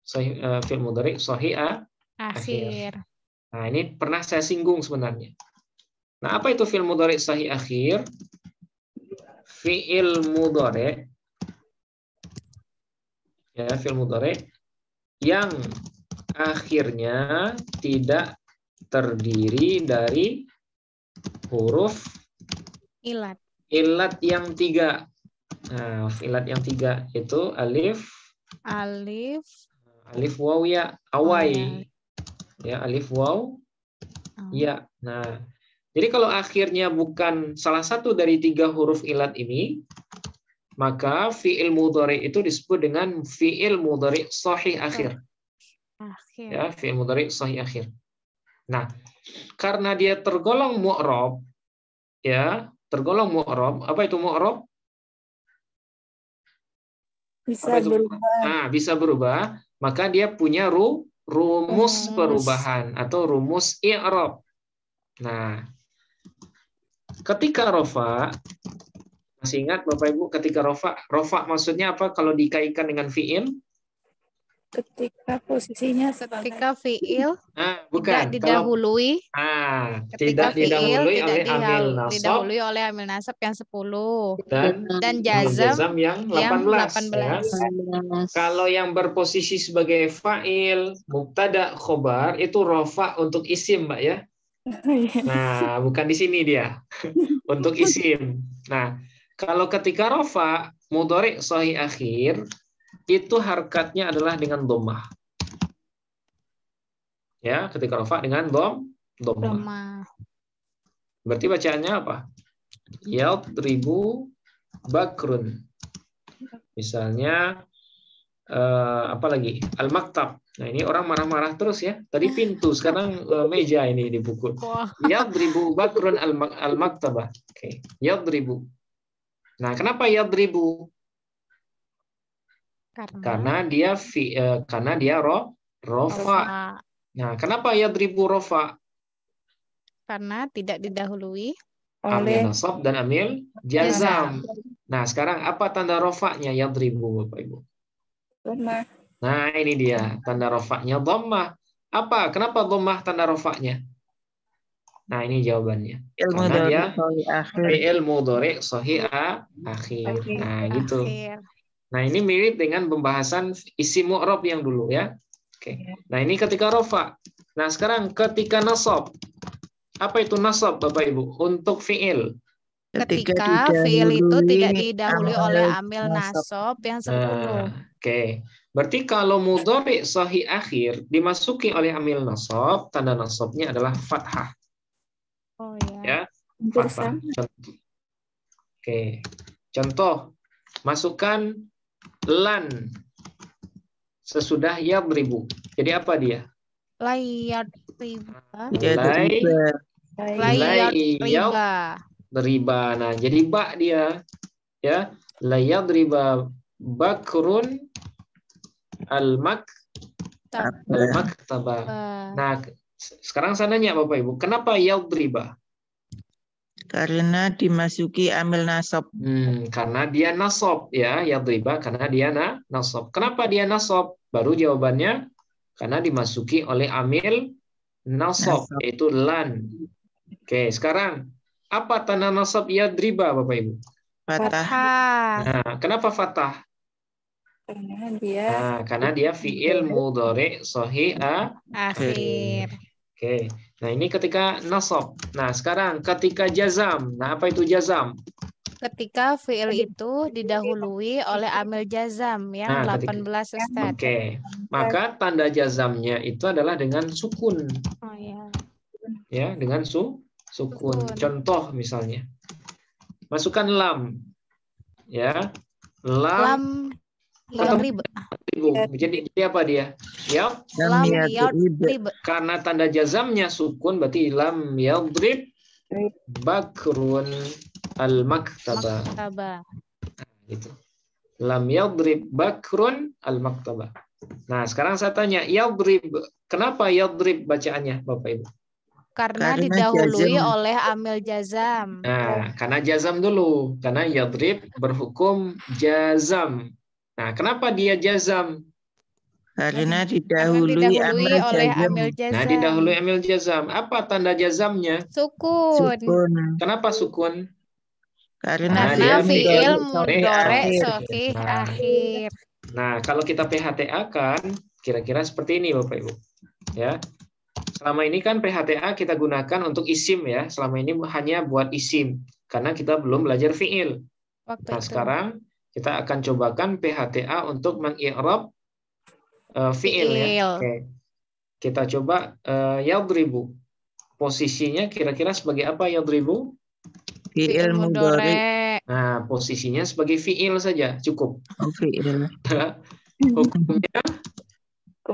Sahih fi'il mudhari sahih akhir. Akhir. Nah, ini pernah saya singgung sebenarnya. Nah, apa itu fi'il mudhari sahih akhir? Fi'il mudhari, ya, fi'il mudhari yang akhirnya tidak terdiri dari huruf Ilat. ilat yang 3. Nah, ilat yang 3 itu alif, Alif. waw, ya, awai. Ya, alif, waw, ya. Nah, jadi kalau akhirnya bukan salah satu dari 3 huruf ilat ini, maka fi'il mudhari itu disebut dengan fi'il mudhari sahih akhir. Ya, fi'il mudhari sahih akhir. Nah, karena dia tergolong mu'rab, ya, tergolong mu'rab. Apa itu mu'rab? Bisa berubah. Nah, bisa berubah, maka dia punya rumus perubahan atau rumus i'rab. Nah, ketika rofa, masih ingat Bapak Ibu ketika rofa maksudnya apa kalau dikaitkan dengan fi'il? Ketika posisinya sebagai fi'il bukan. tidak didahului. Tidak didahului oleh amil nasab. Didahului oleh amil nasab yang 10 dan jazam yang 18. 18. Ya. Kalau yang berposisi sebagai fa'il, mubtada, khobar itu rofa untuk isim, Mbak, ya. Nah, bukan di sini dia. Untuk isim. Nah, kalau ketika rofa mudhari sahih akhir itu harkatnya adalah dengan dhammah. Ya, ketika rofa dengan dhammah. Berarti bacaannya apa? Yadribu bakrun. Misalnya apa lagi? Al-maktab. Nah, ini orang marah-marah terus ya. Tadi pintu, sekarang meja ini dipukul. Yadribu bakrun al-maktabah. Oke, yadribu. Nah, kenapa yadribu? Karena dia rofa. Nah, kenapa yadribu rofa? Karena tidak didahului amil nasab dan amil jazam. Nah, sekarang apa tanda rofanya yadribu, Bapak Ibu? dhammah. Nah, ini dia tanda rofanya dhammah. Apa? Kenapa dhammah tanda rofanya? Nah, ini jawabannya. Karena dia fi'il mudhari sahih akhir. Nah, gitu. Nah, ini mirip dengan pembahasan isim mu'rab yang dulu ya. Oke. Nah, ini ketika rofa. Nah, sekarang ketika nasab. Apa itu nasab, Bapak Ibu? Untuk fi'il. Ketika fi'il itu tidak didahului oleh amil nasab yang 10. Oke. Berarti kalau mudhari sahih akhir dimasuki oleh amil nasab, tanda nasabnya adalah fathah. Oh ya. Fathah. Oke. Contoh, masukkan lan sesudah yadribu. Jadi apa dia? Layadriba. Nah, jadi ba dia. Ya. Layadriba bakrun al-maktabah. Nah, sekarang saya nanya Bapak Ibu, kenapa yadriba? Karena dimasuki amil nasab. Karena dia nasab ya, yadriba karena dia nasab. Kenapa dia nasab? Baru jawabannya karena dimasuki oleh amil nasab yaitu lan. Oke, sekarang apa tanda nasab yadriba Bapak Ibu? Fathah. Nah, kenapa fathah? Karena dia fi'il mudhari sahih akhir. Oke. Nah, ini ketika nasab. Nah, sekarang ketika jazam. Nah, apa itu jazam? Ketika fi'il itu didahului oleh amil jazam yang 18, Ustaz. Oke. Maka tanda jazamnya itu adalah dengan sukun. Oh ya. Ya, dengan sukun. Contoh misalnya. Masukkan lam. Ya. Lam yadrib. Jadi apa dia? Ya. Lam yadrib. Karena tanda jazamnya sukun berarti lam yadrib bakrun al-maktabah. Gitu. Lam yadrib bakrun al-maktabah. Nah, sekarang saya tanya, yadrib. Kenapa yadrib bacaannya, Bapak Ibu? Karena Karena didahului jazam. oleh amil jazam. Nah, karena jazam dulu. Karena yadrib berhukum jazam. Nah, kenapa dia jazam? Karena Karena didahului didahului amal oleh jazam. amil Nah, jazam. didahului amil jazam. Apa tanda jazamnya? Sukun. Sukun. Kenapa sukun? Karena Nah, Karena dia fiil mudhari mudhari akhir. sahih Nah. akhir. Nah, kalau kita PHTA kan kira-kira seperti ini Bapak Ibu. Ya. Selama ini kan PHTA kita gunakan untuk isim ya. Selama ini hanya buat isim karena kita belum belajar fiil. Waktu Nah, itu. sekarang kita akan cobakan PHTA untuk mengi'rab fiil ya. Oke. Kita coba yadribu. Posisinya kira-kira sebagai apa yadribu? Fi'il mudhari. Nah, posisinya sebagai fiil saja cukup. Oh, fi'il. Hukumnya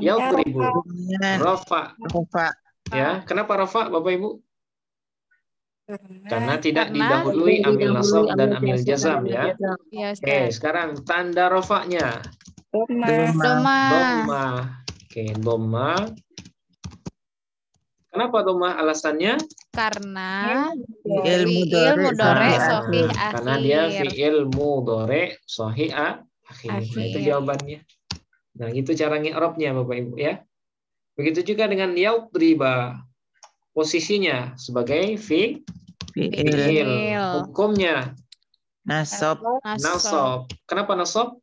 yadribu. Hukumnya Rafa. rafa. Ya, kenapa rafa Bapak Ibu? Karena tidak Karena didahului amil nasab dan amil jazam ya. Ya, Oke, Ustaz. sekarang tanda rafa'nya. Doma. Dhamma. Oke, dhamma. Kenapa dhamma alasannya? Karena Fi'il fiil mudhari sahih sahih akhir. Karena dia akhir. fi'il mudhari sahih akhir. Nah, itu Akhir. jawabannya. Nah, itu cara ngi'rabnya Bapak Ibu ya. Begitu juga dengan yadriba. Posisinya sebagai fi'il. Fi'il. Hukumnya Nasab. nasab. Kenapa nasab?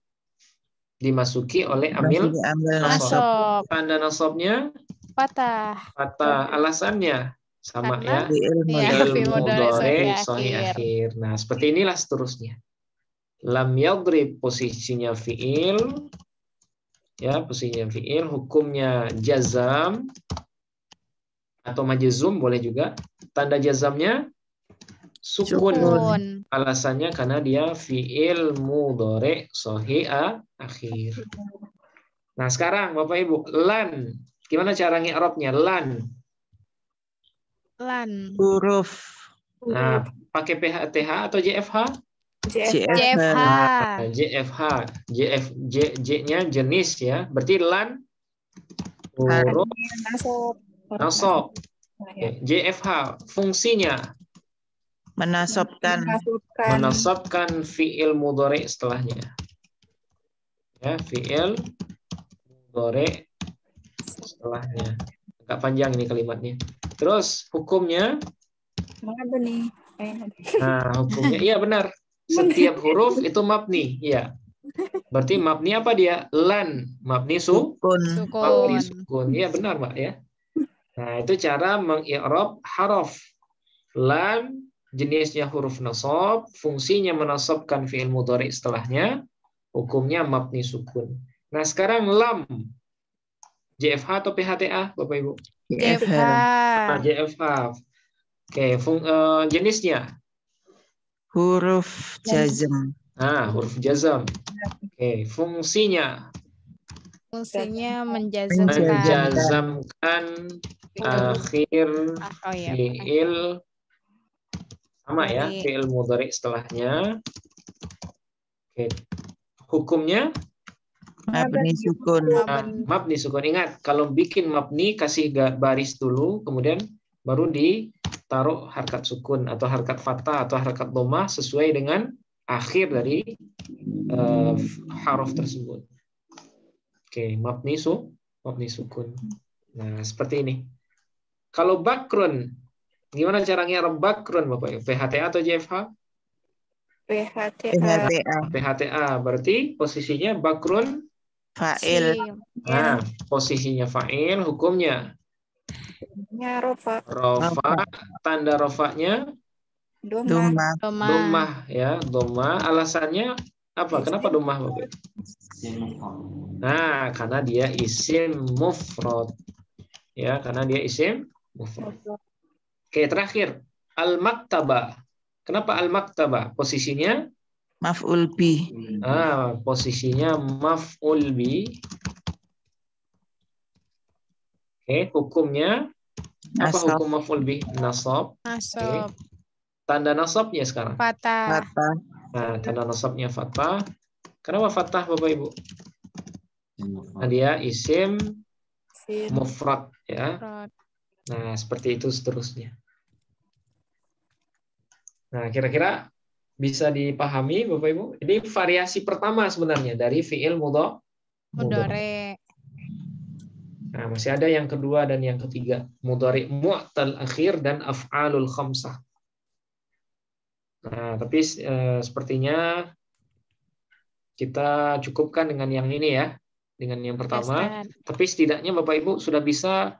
Dimasuki oleh amil Masuki amil nasab. Nasab. Tanda nasabnya Patah. kata alasannya sama Karena ya. Fi'il Ya, mudhari. fi'il mudhari sahih Sahih akhir. akhir. Nah, seperti inilah seterusnya. Lam yadrib posisinya fi'il. Ya, posisinya fi'il. Hukumnya jazam. Atau majzum boleh juga. Tanda jazamnya sukun. Sukun. Alasannya karena dia fi'il mudhari sahih akhir. Nah, sekarang Bapak Ibu, lan. Gimana cara ngi'rabnya? Lan. Lan. Huruf. Nah, pakai PHTH atau JFH? JFH. JFH. J-nya jenis ya. Berarti lan huruf nasab. Oke, JFH fungsinya Menasabkan. menasabkan fi'il mudhari setelahnya. Ya, fi'il mudhari setelahnya. Agak panjang ini kalimatnya. Terus hukumnya? Nah, hukumnya iya benar. Setiap huruf itu mabni, iya. Berarti mabni apa dia? Lan, mabni Sukun. mabni Sukun. sukun. Iya benar, Pak ya. Nah, itu cara mengi'rab haraf. Lan jenisnya huruf nasab, fungsinya menasabkan fi'il mudhari setelahnya, hukumnya mabni sukun. Nah, sekarang lam. JFH atau PHTA, Bapak Ibu? JFH. Nah, JFH. Oke, jenisnya. Huruf jazam. Nah, huruf jazam. Oke, fungsinya Fungsinya menjazamkan. menjazamkan akhir Oh iya. fi'il sama ya, Mudhari. fi'il mudhari setelahnya. Oke. Hukumnya Mabni sukun. mabni sukun. Ingat, kalau bikin mabni kasih baris dulu, kemudian baru ditaruh harkat sukun atau harkat fathah atau harkat dhammah sesuai dengan akhir dari haruf tersebut. Oke, mabni sukun. Nah, seperti ini. Kalau bakrun, gimana cara ngi'rab bakrun Bapak? PHTA atau JFH? PHTA. Berarti posisinya bakrun Fa'il. Nah, posisinya fa'il, hukumnya rofa. Tanda rofanya Doma. dhammah ya, dhammah. Alasannya apa? Kenapa dhammah Bapak? Nah, karena dia isim mufrad. Ya, karena dia isim mufrad. Oke, terakhir al-maktaba. Kenapa al-maktaba? Posisinya Maf'ul bi. Posisinya maf'ul bi. Oke, hukumnya apa Nasab. hukum maf'ul bi? Nasab. Nasab. Tanda nasabnya sekarang. Fathah. Nah, tanda nasabnya fathah. Kenapa fathah Bapak Ibu? Nah, dia isim mufrad ya. Nah, seperti itu seterusnya. Nah, kira-kira bisa dipahami Bapak Ibu? Ini variasi pertama sebenarnya dari fiil mudhari. Nah, masih ada yang kedua dan yang ketiga, mudhari mu'tal akhir dan af'alul khamsah. Nah, tapi sepertinya kita cukupkan dengan yang ini ya, dengan yang pertama. Tapi setidaknya Bapak Ibu sudah bisa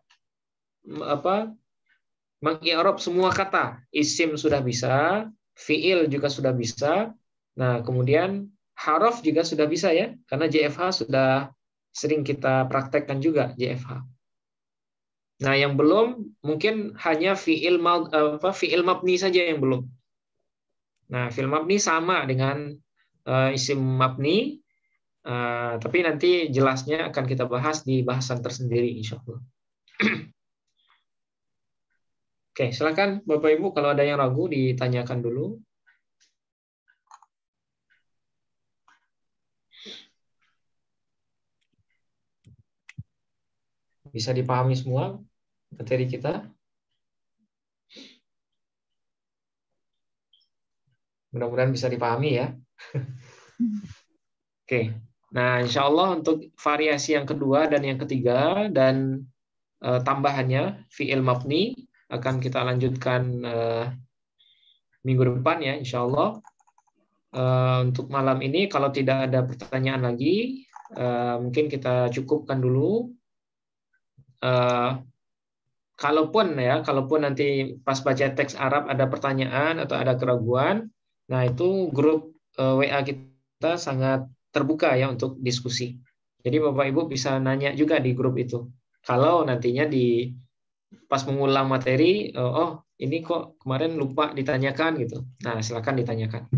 mengi'rab semua kata. Isim sudah bisa, fiil juga sudah bisa. Nah, kemudian haraf juga sudah bisa ya, karena JFH sudah sering kita praktekkan juga JFH. Nah, yang belum mungkin hanya fiil mabni saja yang belum. Nah, fiil mabni sama dengan isim mabni, tapi nanti jelasnya akan kita bahas di bahasan tersendiri insya Allah. Oke, silakan Bapak Ibu kalau ada yang ragu ditanyakan dulu. Bisa dipahami semua materi kita? Mudah-mudahan bisa dipahami ya. Oke. Nah, insya Allah untuk variasi yang kedua dan yang ketiga dan tambahannya fi'il mabni akan kita lanjutkan minggu depan ya, insya Allah. Untuk malam ini kalau tidak ada pertanyaan lagi, mungkin kita cukupkan dulu. Kalaupun nanti pas baca teks Arab ada pertanyaan atau ada keraguan, nah itu grup WA kita sangat terbuka ya untuk diskusi. Jadi Bapak Ibu bisa nanya juga di grup itu. Kalau nantinya pas mengulang materi, oh ini kok kemarin lupa ditanyakan gitu. Nah, silakan ditanyakan.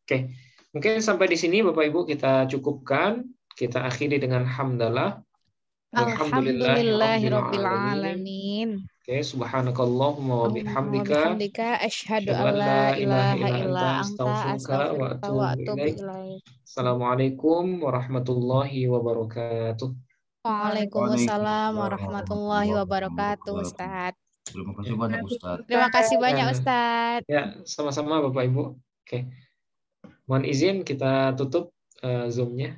Oke, mungkin sampai di sini Bapak Ibu kita cukupkan. Kita akhiri dengan hamdalah. Alhamdulillahirabbil alamin. Oke, subhanakallahumma wa bihamdika asyhadu an la ilaha illa anta astaghfiruka wa atubu ilaik. Assalamualaikum warahmatullahi wabarakatuh. Waalaikumsalam warahmatullahi wabarakatuh, Ustaz. Terima kasih banyak Ustaz. Terima kasih banyak Ustaz. Ya, sama-sama Bapak Ibu. Oke. Mohon izin kita tutup Zoom-nya.